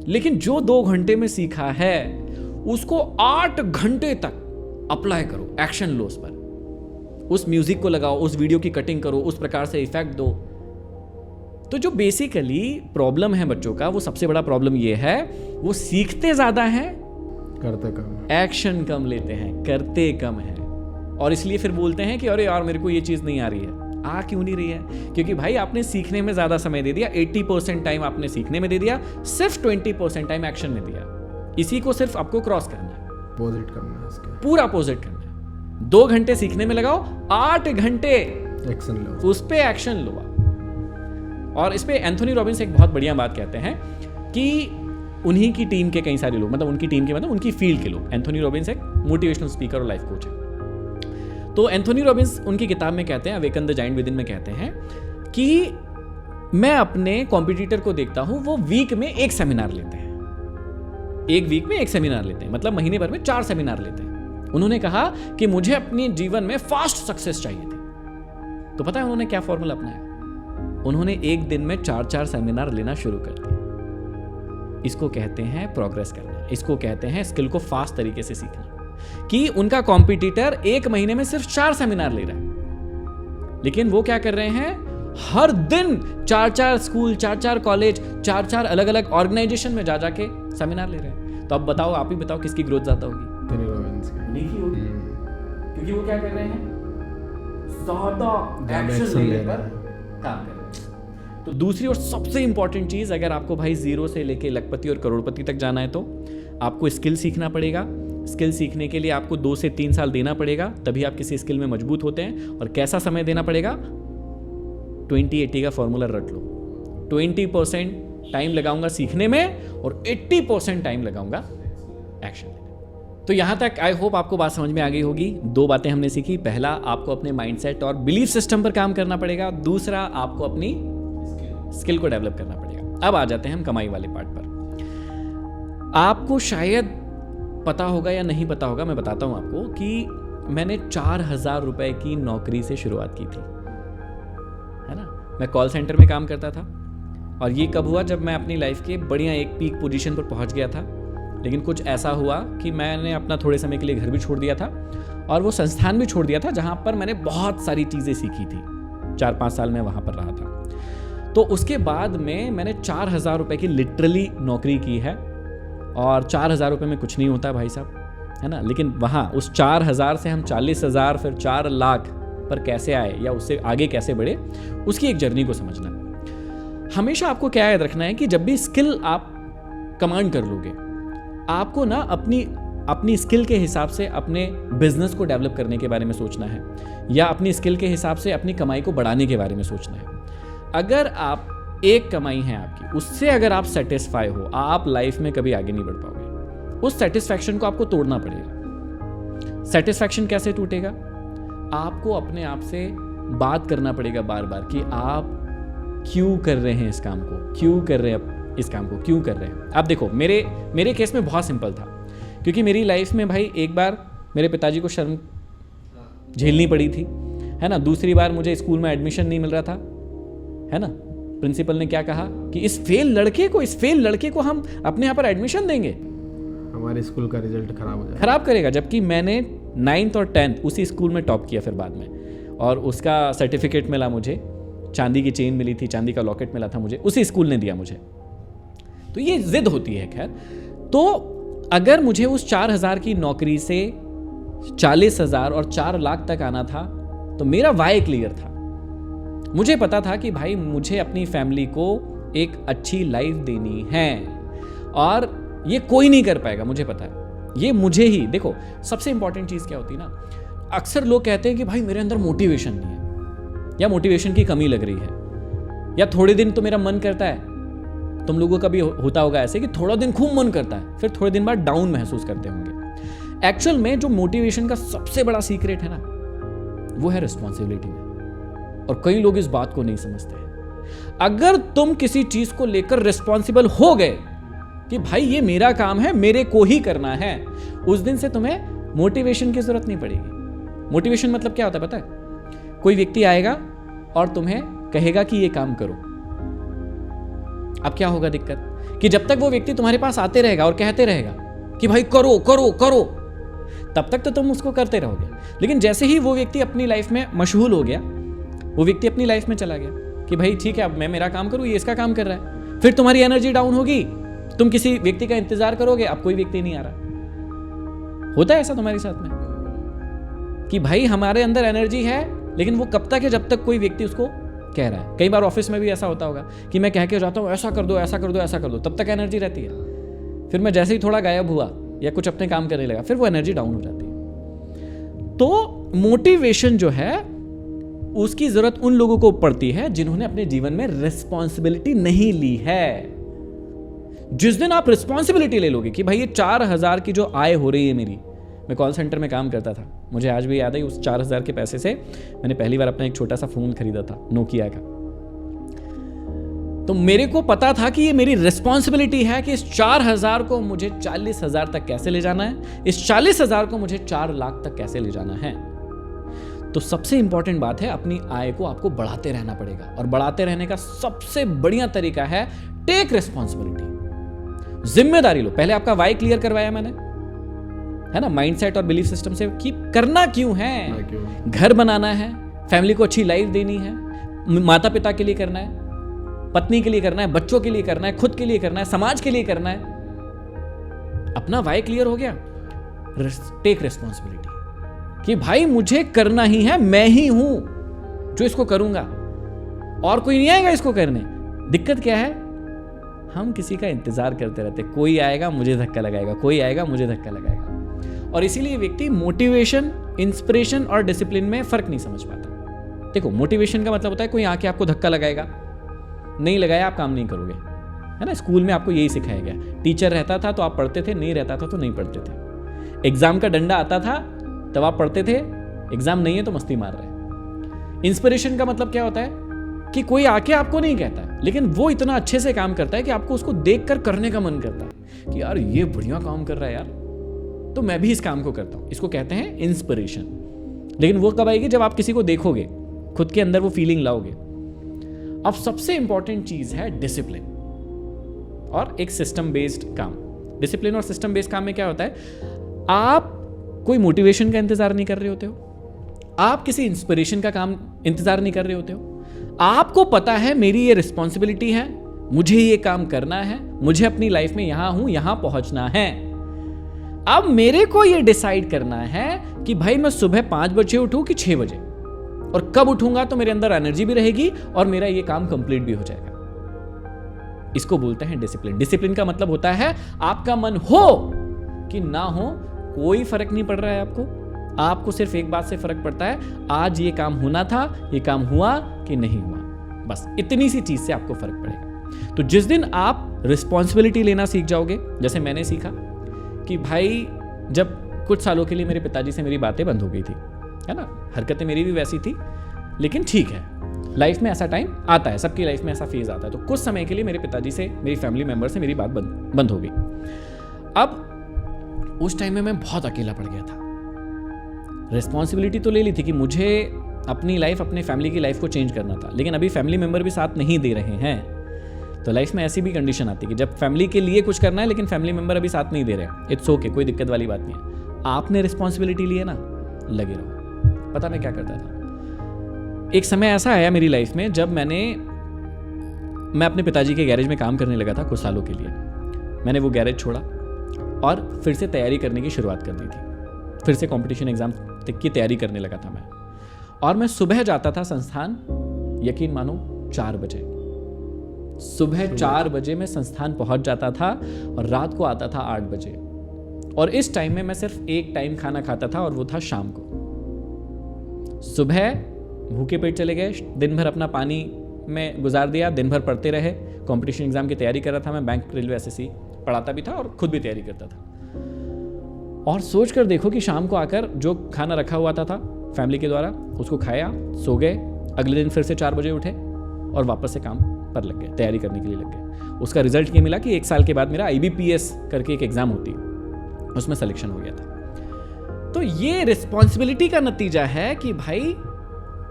S1: लेकिन जो 2 घंटे में सीखा है उसको 8 घंटे तक अप्लाई करो, एक्शन लो उस पर। उस म्यूजिक को लगाओ, उस वीडियो की कटिंग करो, उस प्रकार से इफेक्ट दो। तो जो बेसिकली प्रॉब्लम है बच्चों का, वो सबसे बड़ा प्रॉब्लम ये है, वो सीखते ज्यादा हैं,
S2: करते कम,
S1: एक्शन कम लेते हैं, करते कम है। और इसलिए फिर बोलते हैं कि अरे यार मेरे को ये चीज नहीं आ रही है। आ क्यों नहीं रही है? क्योंकि भाई आपने सीखने में ज्यादा समय दे दिया, 80% टाइम आपने सीखने में दे दिया, सिर्फ 20% टाइम एक्शन में दिया। इसी को सिर्फ आपको क्रॉस करना है,
S2: अपोजिट करना है, इसके
S1: पूरा अपोजिट करना है। 2 घंटे सीखने में लगाओ, 8 घंटे
S2: एक्शन लो,
S1: उस पे एक्शन लो। और इस पे एंथोनी रॉबिन्स एक बहुत बढ़िया बात कहते हैं कि उन्हीं की टीम के कई सारे लोग, मतलब उनकी टीम के, मतलब उनकी फील्ड के लोग, एंथोनी रॉबिन्स एक मोटिवेशनल स्पीकर और लाइफ कोच है। तो एंथोनी रॉबिन्स उनकी किताब में कहते हैं, अवेकन द जायंट विदिन में कहते हैं कि मैं अपने कॉम्पिटिटर को देखता हूं, वो वीक में 1 सेमिनार लेते हैं। एक वीक में एक सेमिनार लेते हैं, मतलब महीने भर में 4 सेमिनार लेते हैं। उन्होंने कहा कि मुझे अपने जीवन में फास्ट सक्सेस चाहिए थी। तो पता है उन्होंने क्या फॉर्मूला अपनाया? उन्होंने एक दिन में 4-4 सेमिनार लेना शुरू कर दिया। इसको कहते हैं प्रोग्रेस करना, इसको कहते हैं स्किल को फास्ट तरीके से सीखना। कि उनका कॉम्पिटिटर एक महीने में सिर्फ 4 सेमिनार ले रहा है, लेकिन वो क्या कर रहे हैं, हर दिन 4-4 स्कूल, 4-4 कॉलेज, 4-4 अलग अलग ऑर्गेनाइजेशन में जा जाके सेमिनार ले रहे हैं। तो अब बताओ, आप ही बताओ किसकी ग्रोथ ज्यादा होगी? टोनी रॉबिन्स की होगी, क्योंकि वो क्या कर रहे हैं, ज्यादा एक्शन लेने पर काम कर रहे हैं। तो दूसरी और सबसे इंपॉर्टेंट चीज, अगर आपको भाई 0 से लेके लखपति और करोड़पति तक जाना है तो आपको स्किल सीखना पड़ेगा। स्किल सीखने के लिए आपको 2 से 3 साल देना पड़ेगा, तभी आप किसी स्किल में मजबूत होते हैं। और कैसा समय देना पड़ेगा? 20-80 का फॉर्मूला रट लो। 20% टाइम लगाऊंगा सीखने में और 80% टाइम लगाऊंगा एक्शन में। तो यहां तक आई होप आपको बात समझ में आ गई होगी। 2 बातें हमने सीखी। पहला, आपको अपने माइंडसेट और बिलीफ सिस्टम पर काम करना पड़ेगा। दूसरा, आपको अपनी स्किल को डेवलप करना पड़ेगा। अब आ जाते हैं हम कमाई वाले पार्ट पर। आपको शायद पता होगा या नहीं पता होगा, मैं बताता हूं आपको कि मैंने 4000 रुपए की नौकरी से शुरुआत की थी, है ना। मैं कॉल सेंटर में काम करता था और ये कब हुआ, जब मैं अपनी लाइफ के बढ़िया एक पीक पोजीशन पर पहुंच गया था। लेकिन कुछ ऐसा हुआ कि मैंने अपना थोड़े समय के लिए घर भी छोड़ दिया था और वो संस्थान भी छोड़ दिया था जहां पर मैंने बहुत सारी चीज़ें सीखी थी। 4-5 साल मैं वहां पर रहा था। तो उसके बाद में मैंने 4000 रुपए की लिटरली नौकरी की है। और 4000 रुपये में कुछ नहीं होता भाई साहब, है ना। लेकिन वहाँ उस 4000 से हम 40,000 फिर 4 लाख पर कैसे आए या उससे आगे कैसे बढ़े, उसकी एक जर्नी को समझना। हमेशा आपको क्या याद रखना है कि जब भी स्किल आप कमांड कर लोगे, आपको ना अपनी स्किल के हिसाब से अपने बिजनेस को डेवलप करने के बारे में सोचना है, या अपनी स्किल के हिसाब से अपनी कमाई को बढ़ाने के बारे में सोचना है। अगर आप एक कमाई है आपकी, उससे अगर आप सेटिस्फाई हो, आप लाइफ में कभी आगे नहीं बढ़ पाओगे। उस सेटिस्फैक्शन को आपको तोड़ना पड़ेगा। सेटिस्फैक्शन कैसे टूटेगा? आपको अपने आप से बात करना पड़ेगा बार बार कि आप क्यों कर रहे हैं इस काम को, क्यों कर रहे हैं इस काम को, क्यों कर रहे हैं। आप देखो, मेरे केस में बहुत सिंपल था, क्योंकि मेरी लाइफ में भाई एक बार मेरे पिताजी को शर्म झेलनी पड़ी थी, है ना। दूसरी बार मुझे स्कूल में एडमिशन नहीं मिल रहा था, है ना। प्रिंसिपल ने क्या कहा कि इस फेल लड़के को हम अपने यहाँ पर एडमिशन देंगे,
S2: हमारे स्कूल का रिजल्ट
S1: खराब करेगा। जबकि मैंने 9th और 10th उसी स्कूल में टॉप किया फिर बाद में, और उसका सर्टिफिकेट मिला मुझे, चांदी की चेन मिली थी, चांदी का लॉकेट मिला था मुझे, उसी स्कूल ने दिया मुझे। तो ये जिद होती है। खैर, तो अगर मुझे उस 4000 की नौकरी से 40,000 और 4 लाख तक आना था, तो मेरा वाई क्लियर था। मुझे पता था कि भाई मुझे अपनी फैमिली को एक अच्छी लाइफ देनी है, और ये कोई नहीं कर पाएगा, मुझे पता है। ये मुझे ही, देखो सबसे इंपॉर्टेंट चीज़ क्या होती है ना, अक्सर लोग कहते हैं कि भाई मेरे अंदर मोटिवेशन नहीं है, या मोटिवेशन की कमी लग रही है, या थोड़े दिन तो मेरा मन करता है। तुम लोगों का भी होता होगा ऐसे कि थोड़ा दिन खूब मन करता है, फिर थोड़े दिन बाद डाउन महसूस करते होंगे। एक्चुअल में जो मोटिवेशन का सबसे बड़ा सीक्रेट है ना, वो है रिस्पॉन्सिबिलिटी में, और कई लोग इस बात को नहीं समझते हैं। अगर तुम किसी चीज को लेकर रिस्पॉन्सिबल हो गए कि भाई ये मेरा काम है, मेरे को ही करना है, उस दिन से तुम्हें मोटिवेशन की जरूरत नहीं पड़ेगी। मोटिवेशन मतलब क्या होता है पता है? कोई व्यक्ति आएगा और तुम्हें कहेगा कि ये काम करो। अब क्या होगा दिक्कत, कि जब तक वो व्यक्ति तुम्हारे पास आते रहेगा और कहते रहेगा कि भाई करो करो करो, तब तक तो तुम उसको करते रहोगे। लेकिन जैसे ही वो व्यक्ति अपनी लाइफ में मशगूल हो गया, वो व्यक्ति अपनी लाइफ में चला गया कि भाई ठीक है अब मैं मेरा काम करूं, ये इसका काम कर रहा है, फिर तुम्हारी एनर्जी डाउन होगी, तुम किसी व्यक्ति का इंतजार करोगे, अब कोई व्यक्ति नहीं आ रहा। होता है ऐसा तुम्हारे साथ में कि भाई हमारे अंदर एनर्जी है, लेकिन वो कब तक है, जब तक कोई व्यक्ति उसको कह रहा है। कई बार ऑफिस में भी ऐसा होता होगा कि मैं कह के जाता हूं ऐसा कर दो ऐसा कर दो ऐसा कर दो, तब तक एनर्जी रहती है। फिर मैं जैसे ही थोड़ा गायब हुआ या कुछ अपने काम करने लगा, फिर वो एनर्जी डाउन हो जाती है। तो मोटिवेशन जो है उसकी जरूरत उन लोगों को पड़ती है जिन्होंने अपने जीवन में रिस्पॉन्सिबिलिटी नहीं ली है। जिस दिन आप रिस्पॉन्सिबिलिटी ले लोगे कि भाई ये 4000 की जो आय हो रही है मेरी, मैं कॉल सेंटर में काम करता था, मुझे आज भी याद है उस 4000 के पैसे से मैंने पहली बार अपना एक छोटा सा फोन खरीदा था, नोकिया का। तो मेरे को पता था कि ये मेरी रिस्पॉन्सिबिलिटी है कि इस 4,000 को मुझे 40,000 तक कैसे ले जाना है, इस 40,000 को मुझे 4 लाख तक कैसे ले जाना है। तो सबसे इंपॉर्टेंट बात है, अपनी आय को आपको बढ़ाते रहना पड़ेगा, और बढ़ाते रहने का सबसे बढ़िया तरीका है टेक रिस्पॉन्सिबिलिटी, जिम्मेदारी लो। पहले आपका वाई क्लियर करवाया मैंने, है ना, माइंडसेट और बिलीफ सिस्टम से कि करना क्यों है। घर बनाना है, फैमिली को अच्छी लाइफ देनी है, माता पिता के लिए करना है, पत्नी के लिए करना है, बच्चों के लिए करना है, खुद के लिए करना है, समाज के लिए करना है। अपना वाई क्लियर हो गया, टेक रिस्पॉन्सिबिलिटी कि भाई मुझे करना ही है, मैं ही हूं जो इसको करूंगा, और कोई नहीं आएगा इसको करने। दिक्कत क्या है, हम किसी का इंतजार करते रहते, कोई आएगा मुझे धक्का लगाएगा, कोई आएगा मुझे धक्का लगाएगा। और इसीलिए व्यक्ति मोटिवेशन, इंस्पिरेशन और डिसिप्लिन में फर्क नहीं समझ पाता। देखो, मोटिवेशन का मतलब होता है कोई आके आपको धक्का लगाएगा, नहीं लगाया आप काम नहीं करोगे, है ना। स्कूल में आपको यही सिखाया गया, टीचर रहता था तो आप पढ़ते थे, नहीं रहता था तो नहीं पढ़ते थे। एग्जाम का डंडा आता था तब आप पढ़ते थे, एग्जाम नहीं है तो मस्ती मार रहे। इंस्पिरेशन का मतलब क्या होता है कि कोई आके आपको नहीं कहता है, लेकिन वो इतना अच्छे से काम करता है कि आपको उसको देखकर करने का मन करता है कि यार ये बढ़िया काम कर रहा है यार, तो मैं भी इस काम को करता हूं। इसको कहते हैं इंस्पिरेशन। लेकिन वो कब आएगी, जब आप किसी को देखोगे, खुद के अंदर वो फीलिंग लाओगे। अब सबसे इंपॉर्टेंट चीज है डिसिप्लिन और एक सिस्टम बेस्ड काम। डिसिप्लिन और सिस्टम बेस्ड काम में क्या होता है, आप कोई मोटिवेशन का इंतजार नहीं कर रहे होते हो, आप किसी इंस्पिरेशन का काम इंतजार नहीं कर रहे होते हो। आपको पता है मेरी ये रिस्पॉन्सिबिलिटी है, मुझे ये काम करना है, मुझे अपनी लाइफ में यहां हूं, यहां पहुंचना है। अब मेरे को ये डिसाइड करना है कि भाई मैं सुबह 5 बजे उठूं कि 6 बजे, और कब उठूंगा तो मेरे अंदर एनर्जी भी रहेगी और मेरा ये काम कंप्लीट भी हो जाएगा। इसको बोलते हैं डिसिप्लिन। डिसिप्लिन का मतलब होता है आपका मन हो कि ना हो, कोई फर्क नहीं पड़ रहा है आपको सिर्फ एक बात से फर्क पड़ता है, आज ये काम होना था, ये काम हुआ कि नहीं हुआ। बस इतनी सी चीज से आपको फर्क पड़ेगा। तो जिस दिन आप रिस्पॉन्सिबिलिटी लेना सीख जाओगे, जैसे मैंने सीखा कि भाई जब कुछ सालों के लिए मेरे पिताजी से मेरी बातें बंद हो गई थी, है ना, हरकतें मेरी भी वैसी थी, लेकिन ठीक है, लाइफ में ऐसा टाइम आता है, सबकी लाइफ में ऐसा फेज आता है। तो कुछ समय के लिए मेरे पिताजी से, मेरी फैमिली मेंबर से मेरी बात बंद हो गई। अब उस टाइम में मैं बहुत अकेला पड़ गया था। रिस्पॉन्सिबिलिटी तो ले ली थी कि मुझे अपनी लाइफ, अपने फैमिली की लाइफ को चेंज करना था, लेकिन अभी फैमिली मेंबर भी साथ नहीं दे रहे हैं। तो लाइफ में ऐसी भी कंडीशन आती है कि जब फैमिली के लिए कुछ करना है लेकिन फैमिली मेंबर अभी साथ नहीं दे रहे, इट्स ओके, कोई दिक्कत वाली बात नहीं है। आपने रिस्पॉन्सिबिलिटी ली है ना, लगे रहो। पता मैं क्या करता था, एक समय ऐसा आया मेरी लाइफ में जब मैं अपने पिताजी के गैरेज में काम करने लगा था कुछ सालों के लिए। मैंने वो गैरेज छोड़ा और फिर से तैयारी करने की शुरुआत कर दी थी। फिर से कंपटीशन एग्जाम की तैयारी करने लगा था मैं, और मैं सुबह जाता था संस्थान, यकीन मानो 4 बजे, सुबह 4 बजे मैं संस्थान पहुंच जाता था और रात को आता था 8 बजे। और इस टाइम में मैं सिर्फ एक टाइम खाना खाता था और वो था शाम को। सुबह भूखे पेट चले गए, दिन भर अपना पानी में गुजार दिया, दिन भर पढ़ते रहे। कंपटीशन एग्जाम की तैयारी कर रहा था मैं, बैंक, रेलवे, एसएससी पढ़ाता भी था और खुद भी तैयारी करता था। और सोच कर देखो कि शाम को आकर जो खाना रखा हुआ था फैमिली के द्वारा, उसको खाया, सो गए, अगले दिन फिर से 4 बजे उठे और वापस से काम पर लग गए, तैयारी करने के लिए लग गए। उसका रिजल्ट ये मिला कि 1 साल के बाद मेरा IBPS करके एक एग्जाम होती, उसमें सिलेक्शन हो गया था। तो ये रिस्पॉन्सिबिलिटी का नतीजा है कि भाई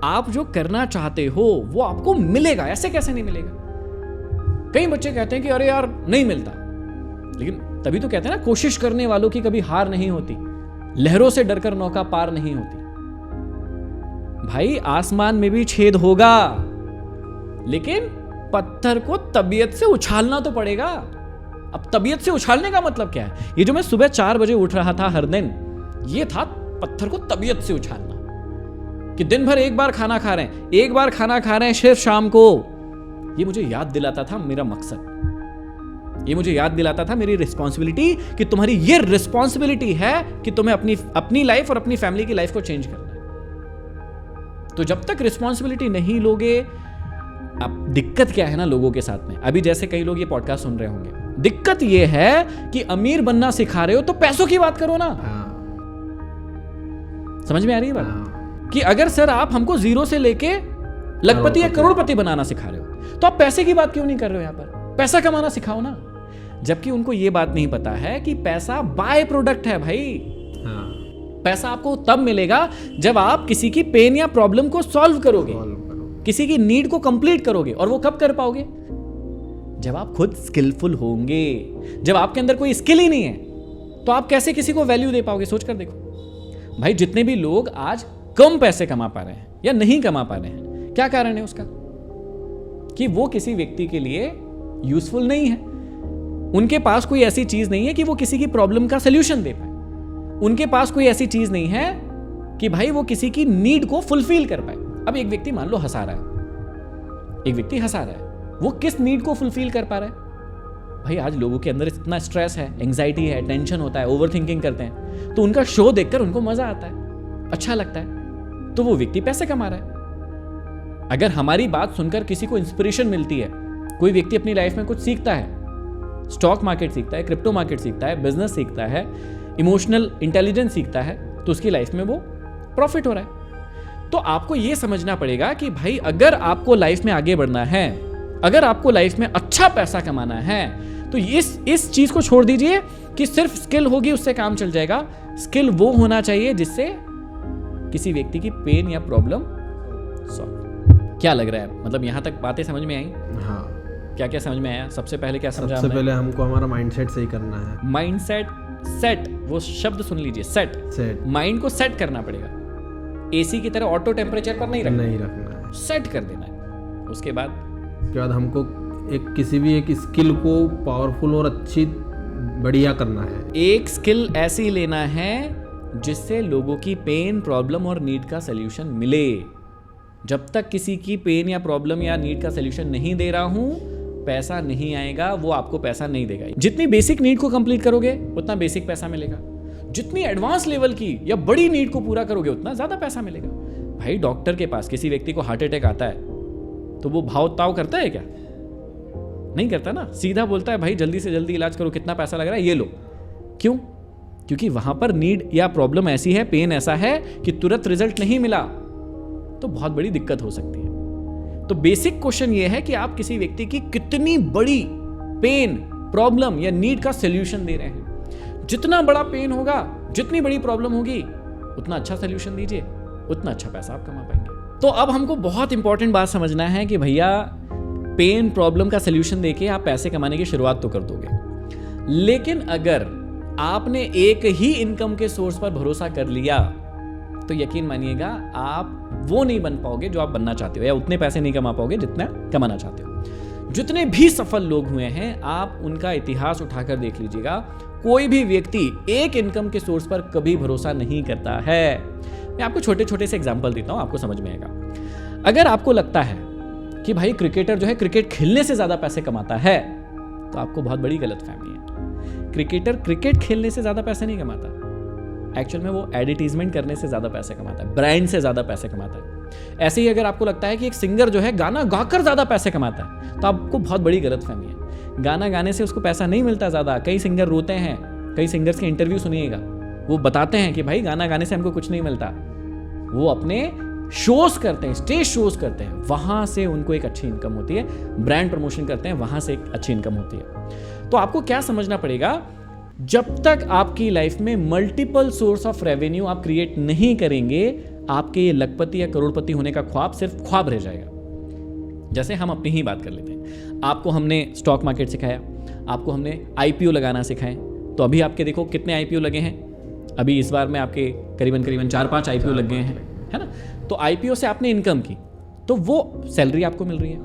S1: आप जो करना चाहते हो वो आपको मिलेगा। ऐसे कैसे नहीं मिलेगा? कई बच्चे कहते हैं कि अरे यार नहीं मिलता, लेकिन तभी तो कहते हैं ना, कोशिश करने वालों की कभी हार नहीं होती, लहरों से डरकर नौका पार नहीं होती। भाई आसमान में भी छेद होगा, लेकिन पत्थर को तबीयत से उछालना तो पड़ेगा। अब तबीयत से उछालने का मतलब क्या है? ये जो मैं सुबह 4 बजे उठ रहा था हर दिन, ये था पत्थर को तबीयत से उछालना, कि दिन भर एक बार खाना खा रहे हैं, एक बार खाना खा रहे हैं सिर्फ शाम को। ये मुझे याद दिलाता था मेरा मकसद, ये मुझे याद दिलाता था मेरी रिस्पॉन्सिबिलिटी, कि तुम्हारी ये रिस्पॉन्सिबिलिटी है कि तुम्हें अपनी लाइफ और अपनी फैमिली की लाइफ को चेंज करना है। तो जब तक रिस्पॉन्सिबिलिटी नहीं लोगे, अब दिक्कत क्या है ना लोगों के साथ में, अभी जैसे कई लोग ये पॉडकास्ट सुन रहे होंगे, दिक्कत ये है कि अमीर बनना सिखा रहे हो तो पैसों की बात करो ना। समझ में आ रही है बात? कि अगर सर आप हमको 0 से लेके लखपति या करोड़पति बनाना सिखा रहे हो, तो आप पैसे की बात क्यों नहीं कर रहे हो? यहां पर पैसा कमाना सिखाओ ना। जबकि उनको यह बात नहीं पता है कि पैसा बाय प्रोडक्ट है भाई।
S2: हाँ।
S1: पैसा आपको तब मिलेगा जब आप किसी की पेन या प्रॉब्लम को सॉल्व करोगे, किसी की नीड को कंप्लीट करोगे। और वो कब कर पाओगे? जब आप खुद स्किलफुल होंगे। जब आपके अंदर कोई स्किल ही नहीं है तो आप कैसे किसी को वैल्यू दे पाओगे? सोच कर देखो भाई। जितने भी लोग आज कम पैसे कमा पा रहे हैं या नहीं कमा पा रहे हैं, क्या कारण है उसका? कि वो किसी व्यक्ति के लिए यूजफुल नहीं है। उनके पास कोई ऐसी चीज नहीं है कि वो किसी की प्रॉब्लम का सोल्यूशन दे पाए। उनके पास कोई ऐसी चीज नहीं है कि भाई वो किसी की नीड को फुलफिल कर पाए। अब एक व्यक्ति मान लो हंसा रहा है, एक व्यक्ति हंसा रहा है, वो किस नीड को फुलफिल कर पा रहा है? भाई आज लोगों के अंदर इतना स्ट्रेस है, एंजाइटी है, टेंशन होता है, ओवर थिंकिंग करते हैं, तो उनका शो देखकर उनको मजा आता है, अच्छा लगता है, तो वो व्यक्ति पैसे कमा रहा है। अगर हमारी बात सुनकर किसी को इंस्पिरेशन मिलती है, कोई व्यक्ति अपनी लाइफ में कुछ सीखता है, स्टॉक मार्केट सीखता है, क्रिप्टो मार्केट सीखता है, बिजनेस सीखता है, इमोशनल इंटेलिजेंस सीखता है, तो उसकी लाइफ में वो प्रॉफिट हो रहा है। तो आपको यह समझना पड़ेगा कि भाई अगर आपको लाइफ में आगे बढ़ना है, अगर आपको लाइफ में अच्छा पैसा कमाना है, तो इस चीज को छोड़ दीजिए कि सिर्फ स्किल होगी उससे काम चल जाएगा। स्किल वो होना चाहिए जिससे किसी व्यक्ति की पेन या प्रॉब्लम सॉल्व। क्या लग रहा है? मतलब यहां तक बातें समझ में आई?
S2: हाँ।
S1: क्या क्या समझ में आया? सबसे पहले क्या समझा?
S2: सबसे पहले हमको हमारा माइंडसेट सही करना है।
S1: माइंडसेट, सेट, वो शब्द सुन लीजिए, सेट। माइंड को सेट करना पड़ेगा। एसी की तरह ऑटो टेम्परेचर पर नहीं रखना है, सेट कर देना है। उसके बाद
S2: हमको किसी भी एक स्किल को पावरफुल और अच्छी बढ़िया करना है।
S1: एक स्किल ऐसी लेना है जिससे लोगों की पेन, प्रॉब्लम और नीड का सलूशन मिले। जब तक किसी की पेन या प्रॉब्लम या नीड का सलूशन नहीं दे रहा हूं, पैसा नहीं आएगा, वो आपको पैसा नहीं देगा। जितनी बेसिक नीड को कंप्लीट करोगे उतना बेसिक पैसा मिलेगा। जितनी एडवांस लेवल की या बड़ी नीड को पूरा करोगे उतना ज्यादा पैसा मिलेगा। भाई डॉक्टर के पास किसी व्यक्ति को हार्ट अटैक आता है तो वो भाव ताव करता है क्या? नहीं करता ना, सीधा बोलता है भाई जल्दी से जल्दी इलाज करो, कितना पैसा लग रहा है ये लो। क्यों? क्योंकि वहां पर नीड या प्रॉब्लम ऐसी है, पेन ऐसा है कि तुरंत रिजल्ट नहीं मिला तो बहुत बड़ी दिक्कत हो सकती है। तो बेसिक क्वेश्चन ये है कि आप किसी व्यक्ति की कितनी बड़ी पेन, प्रॉब्लम या नीड का सॉल्यूशन दे रहे हैं। जितना बड़ा पेन होगा, जितनी बड़ी प्रॉब्लम होगी, उतना अच्छा सॉल्यूशन दीजिए, उतना अच्छा पैसा आप कमा पाएंगे। तो अब हमको बहुत इंपॉर्टेंट बात समझना है कि भैया पेन, प्रॉब्लम का सॉल्यूशन देके आप पैसे कमाने की शुरुआत तो कर दोगे, लेकिन अगर आपने एक ही इनकम के सोर्स पर भरोसा कर लिया तो यकीन मानिएगा आप वो नहीं बन पाओगे जो आप बनना चाहते हो, या उतने पैसे नहीं कमा पाओगे जितना कमाना चाहते हो। जितने भी सफल लोग हुए हैं, आप उनका इतिहास उठाकर देख लीजिएगा, कोई भी व्यक्ति एक इनकम के सोर्स पर कभी भरोसा नहीं करता है। मैं आपको छोटे छोटे से एग्जांपल देता हूं, आपको समझ में आएगा। अगर आपको लगता है कि भाई क्रिकेटर जो है क्रिकेट खेलने से ज्यादा पैसे कमाता है, तो आपको बहुत बड़ी गलतफहमी है। क्रिकेटर क्रिकेट खेलने से ज्यादा पैसे नहीं कमाता, एक्चुअल में वो एडवर्टीजमेंट करने से ज्यादा पैसे कमाता है, ब्रांड से ज्यादा पैसे कमाता है। ऐसे ही अगर आपको लगता है कि एक सिंगर जो है गाना गाकर ज्यादा पैसे कमाता है, तो आपको बहुत बड़ी गलतफहमी है। गाना गाने से उसको पैसा नहीं मिलता ज्यादा। कई सिंगर रोते हैं, कई सिंगर्स के इंटरव्यू सुनिएगा, वो बताते हैं कि भाई गाना गाने से हमको कुछ नहीं मिलता। वो अपने शोज करते हैं, स्टेज शोज करते हैं, वहां से उनको एक अच्छी इनकम होती है। ब्रांड प्रमोशन करते हैं, वहां से एक अच्छी इनकम होती है। तो आपको क्या समझना पड़ेगा, जब तक आपकी लाइफ में मल्टीपल सोर्स ऑफ रेवेन्यू आप क्रिएट नहीं करेंगे, आपके ये लखपति या करोड़पति होने का ख्वाब सिर्फ ख्वाब रह जाएगा। जैसे हम अपनी ही बात कर लेते हैं, आपको हमने स्टॉक मार्केट सिखाया, आपको हमने आईपीओ लगाना सिखाए, तो अभी आपके देखो कितने आईपीओ लगे हैं। अभी इस बार में आपके करीबन 4-5 आईपीओ लग गए हैं, है ना। तो आईपीओ से आपने इनकम की, तो वो सैलरी आपको मिल रही है।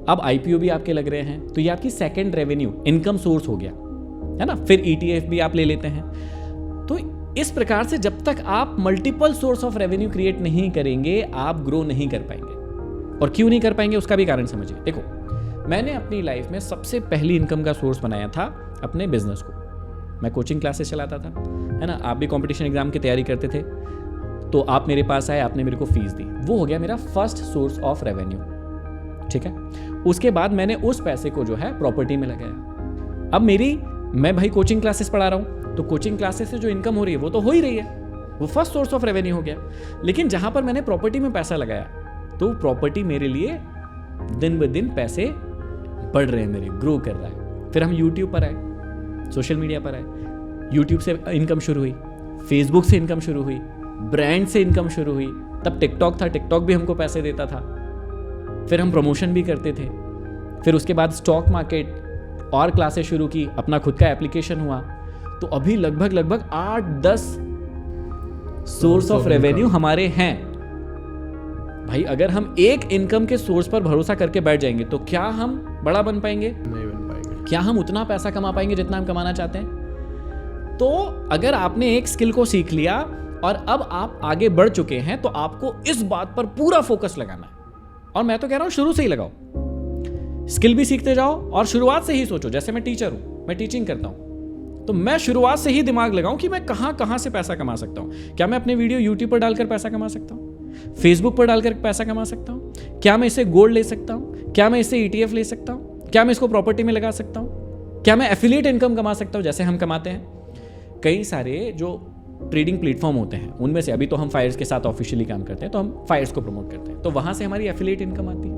S1: अब आईपीओ भी आपके लग रहे हैं, तो ये आपकी सेकंड रेवेन्यू इनकम सोर्स हो गया, है ना। फिर ईटीएफ भी आप ले लेते हैं। तो इस प्रकार से जब तक आप multiple source of revenue create नहीं करेंगे, आप ग्रो नहीं कर पाएंगे। और क्यों नहीं कर पाएंगे उसका भी कारण समझिए। देखो, मैंने अपनी लाइफ में सबसे पहली इनकम का सोर्स बनाया था अपने बिजनेस को। मैं कोचिंग क्लासेस चलाता था, है ना। आप भी कंपटीशन एग्जाम की तैयारी करते थे, तो आप मेरे पास आए, आपने मेरे को फीस दी, वो हो गया मेरा फर्स्ट सोर्स ऑफ रेवेन्यू, ठीक है। उसके बाद मैंने उस पैसे को जो है प्रॉपर्टी में लगाया। अब मैं भाई कोचिंग क्लासेस पढ़ा रहा हूं, तो कोचिंग क्लासेस से जो इनकम हो रही है वो तो हो ही रही है, वो फर्स्ट सोर्स ऑफ रेवेन्यू हो गया। लेकिन जहां पर मैंने प्रॉपर्टी में पैसा लगाया, तो प्रॉपर्टी मेरे लिए दिन ब दिन पैसे बढ़ रहे हैं, मेरे ग्रो कर रहा है। फिर हम यूट्यूब पर आए, सोशल मीडिया पर आए, यूट्यूब से इनकम शुरू हुई, फेसबुक से इनकम शुरू हुई, ब्रांड से इनकम शुरू हुई। तब टिकटॉक था, टिकटॉक भी हमको पैसे देता था। फिर हम प्रमोशन भी करते थे। फिर उसके बाद स्टॉक मार्केट और क्लासेस शुरू की, अपना खुद का एप्लीकेशन हुआ। तो अभी लगभग 8-10 सोर्स ऑफ रेवेन्यू हमारे हैं। भाई अगर हम एक इनकम के सोर्स पर भरोसा करके बैठ जाएंगे तो क्या हम बड़ा बन पाएंगे?
S2: नहीं बन पाएंगे।
S1: क्या हम उतना पैसा कमा पाएंगे जितना हम कमाना चाहते हैं? तो अगर आपने एक स्किल को सीख लिया और अब आप आगे बढ़ चुके हैं तो आपको इस बात पर पूरा फोकस लगाना है। और मैं तो कह रहा हूं शुरू से ही लगाओ, स्किल भी सीखते जाओ और शुरुआत से ही सोचो। जैसे मैं टीचर हूं, मैं टीचिंग करता हूं, तो मैं शुरुआत से ही दिमाग लगाऊं कि मैं कहां से पैसा कमा सकता हूं। क्या मैं अपने वीडियो यूट्यूब पर डालकर पैसा कमा सकता हूं? फेसबुक पर डालकर पैसा कमा सकता हूं? क्या मैं इससे गोल्ड ले सकता हूं? क्या मैं इससे ETF ले सकता हूं? क्या मैं इसको प्रॉपर्टी में लगा सकता हूं? क्या मैं एफिलिएट इनकम कमा सकता हूं जैसे हम कमाते हैं? कई सारे जो ट्रेडिंग प्लेटफॉर्म होते हैं उनमें से, अभी तो हम फायर्स के साथ ऑफिशियली काम करते हैं, तो हम फायर्स को प्रमोट करते हैं, तो वहां से हमारी एफिलिएट इनकम आती है।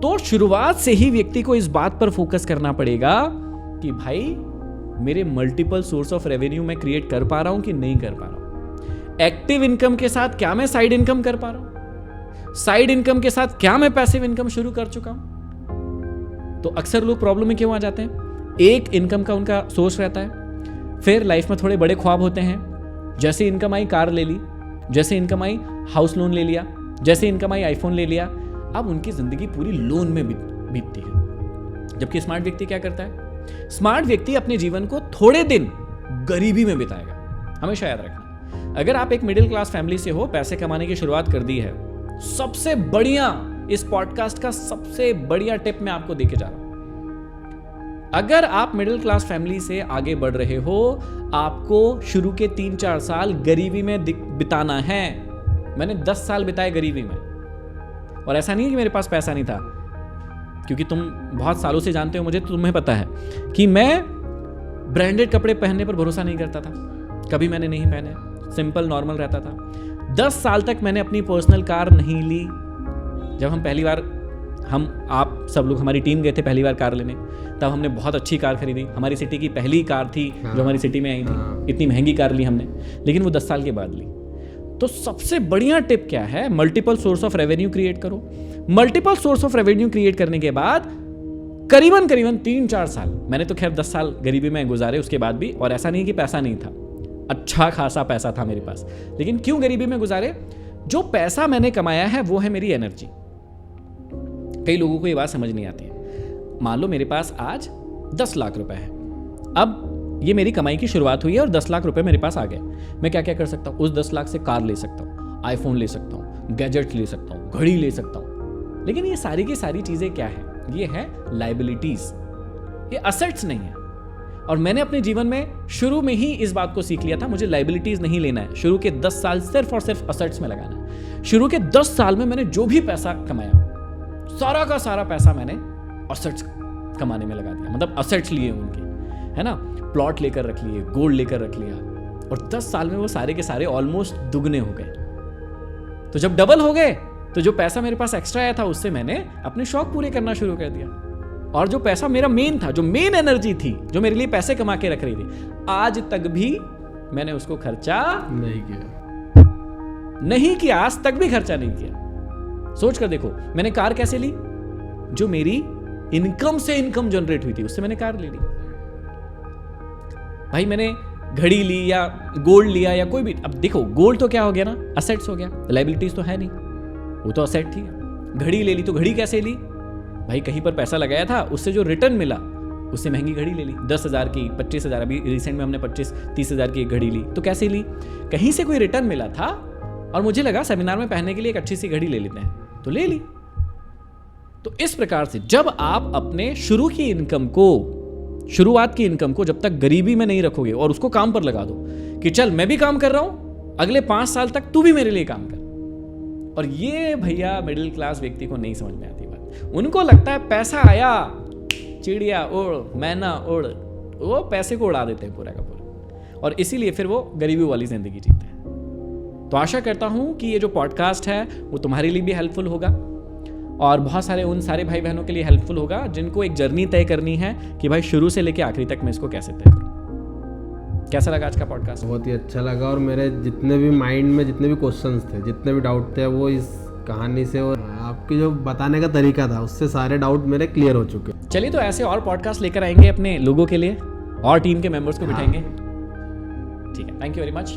S1: तो शुरुआत से ही व्यक्ति को इस बात पर फोकस करना पड़ेगा कि भाई मेरे मल्टीपल सोर्स ऑफ रेवेन्यू मैं क्रिएट कर पा रहा हूं कि नहीं कर पा रहा हूं। एक्टिव इनकम के साथ क्या मैं साइड इनकम कर पा रहा हूं? साइड इनकम के साथ क्या मैं पैसिव इनकम शुरू कर चुका हूं? तो अक्सर लोग प्रॉब्लम में क्यों आ जाते हैं? एक इनकम का उनका सोर्स रहता है, फिर लाइफ में थोड़े बड़े ख्वाब होते हैं। जैसे इनकम आई कार ले ली, जैसे इनकम आई हाउस लोन ले लिया, जैसे इनकम आई आईफोन ले लिया। अब उनकी जिंदगी पूरी लोन में बीतती है। जबकि स्मार्ट व्यक्ति क्या करता है? स्मार्ट व्यक्ति अपने जीवन को थोड़े दिन गरीबी में बिताएगा। हमेशा याद रखना, अगर आप एक मिडिल क्लास फैमिली से हो, पैसे कमाने की शुरुआत कर दी है, सबसे बढ़िया, इस पॉडकास्ट का सबसे बढ़िया टिप मैं आपको देके जा रहा हूं। अगर आप मिडिल क्लास फैमिली से आगे बढ़ रहे हो, आपको शुरू के 3-4 साल गरीबी में बिताना है। मैंने 10 साल बिताए गरीबी में, और ऐसा नहीं है कि मेरे पास पैसा नहीं था, क्योंकि तुम बहुत सालों से जानते हो मुझे, तो तुम्हें पता है कि मैं ब्रांडेड कपड़े पहनने पर भरोसा नहीं करता था। कभी मैंने नहीं पहने, सिंपल नॉर्मल रहता था। 10 साल तक मैंने अपनी पर्सनल कार नहीं ली। जब हम पहली बार, आप सब लोग, हमारी टीम गए थे पहली बार कार लेने, तब हमने बहुत अच्छी कार खरीदी। हमारी सिटी की पहली कार थी जो हमारी सिटी में आई थी। इतनी महंगी कार ली हमने, लेकिन वो 10 साल के बाद ली। तो सबसे बढ़िया टिप क्या है? Multiple source of revenue create करो। Multiple source of revenue create करने के बाद करीबन 3-4 साल, मैंने तो खैर 10 साल गरीबी में गुजारे उसके बाद भी, और ऐसा नहीं कि पैसा नहीं था, अच्छा खासा पैसा था मेरे पास। लेकिन क्यों गरीबी में गुजारे? जो पैसा मैंने कमाया है वो है मेरी एनर्जी। कई लोगों को ये बात समझ नहीं आती है। मान लो मेरे पास आज 10 लाख रुपए है, अब ये मेरी कमाई की शुरुआत हुई है और 10 लाख रुपए मेरे पास आ गए। मैं क्या क्या कर सकता हूँ? उस 10 लाख से कार ले सकता हूँ, आईफोन ले सकता हूँ, गैजेट ले सकता हूँ, घड़ी ले सकता हूँ। लेकिन ये सारी की सारी चीजें क्या है? ये है लायबिलिटीज, ये असेट्स नहीं है। और मैंने अपने जीवन में शुरू में ही इस बात को सीख लिया था, मुझे लायबिलिटीज नहीं लेना है। शुरू के 10 साल सिर्फ और सिर्फ असेट्स में लगाना है। शुरू के 10 साल में मैंने जो भी पैसा कमाया, सारा का सारा पैसा मैंने असेट्स कमाने में लगा दिया। मतलब असेट्स लिए उनके, है ना, प्लॉट लेकर रख लिए, गोल्ड लेकर रख लिया, और 10 साल में वो सारे के सारे ऑलमोस्ट दुगने हो गए। तो जब डबल हो गए, तो जो पैसा मेरे पास एक्स्ट्रा आया था उससे मैंने अपने शौक पूरे करना शुरू कर दिया। और जो पैसा मेरा मेन था, जो मेन एनर्जी थी, जो मेरे लिए पैसे कमा के रख रही थी, आज तक भी मैंने उसको खर्चा नहीं किया। आज तक भी खर्चा नहीं किया। सोच कर देखो, मैंने कार कैसे ली? जो मेरी इनकम से इनकम जनरेट हुई थी, उससे मैंने कार ले ली। भाई मैंने घड़ी ली या गोल्ड लिया या कोई भी, अब देखो गोल्ड तो क्या हो गया ना, असेट्स हो गया, लायबिलिटीज तो है नहीं, वो तो असेट थी। घड़ी ले ली, तो घड़ी कैसे ली? भाई कहीं पर पैसा लगाया था, उससे जो रिटर्न मिला उससे महंगी घड़ी ले ली, 10,000 की, 25,000। अभी रिसेंट में हमने 25-30,000 की एक घड़ी ली। तो कैसे ली? कहीं से कोई रिटर्न मिला था और मुझे लगा सेमिनार में पहनने के लिए एक अच्छी सी घड़ी ले लेते हैं, तो ले ली। तो इस प्रकार से जब आप अपने शुरुआत की इनकम को जब तक गरीबी में नहीं रखोगे और उसको काम पर लगा दो कि चल मैं भी काम कर रहा हूं, अगले 5 साल तक तू भी मेरे लिए काम कर। और ये भैया मिडिल क्लास व्यक्ति को नहीं समझ में आती बात। उनको लगता है पैसा आया, चिड़िया उड़, मैना उड़, वो पैसे को उड़ा देते हैं पूरा का पूरा, और इसीलिए फिर वो गरीबी वाली जिंदगी जीते हैं। तो आशा करता हूँ कि ये जो पॉडकास्ट है वो तुम्हारे लिए भी हेल्पफुल होगा और बहुत सारे उन सारे भाई बहनों के लिए हेल्पफुल होगा जिनको एक जर्नी तय करनी है कि भाई शुरू से लेके आखिरी तक मैं इसको कैसे तय करूँ। कैसा लगा आज का पॉडकास्ट?
S2: बहुत ही अच्छा लगा और मेरे जितने भी माइंड में जितने भी क्वेश्चंस थे, जितने भी डाउट थे, वो इस कहानी से और आपकी जो बताने का तरीका था उससे सारे डाउट मेरे क्लियर हो चुके।
S1: चलिए तो ऐसे और पॉडकास्ट लेकर आएंगे अपने लोगों के लिए और टीम के मेंबर्स को बिठाएंगे। ठीक है, थैंक यू वेरी मच।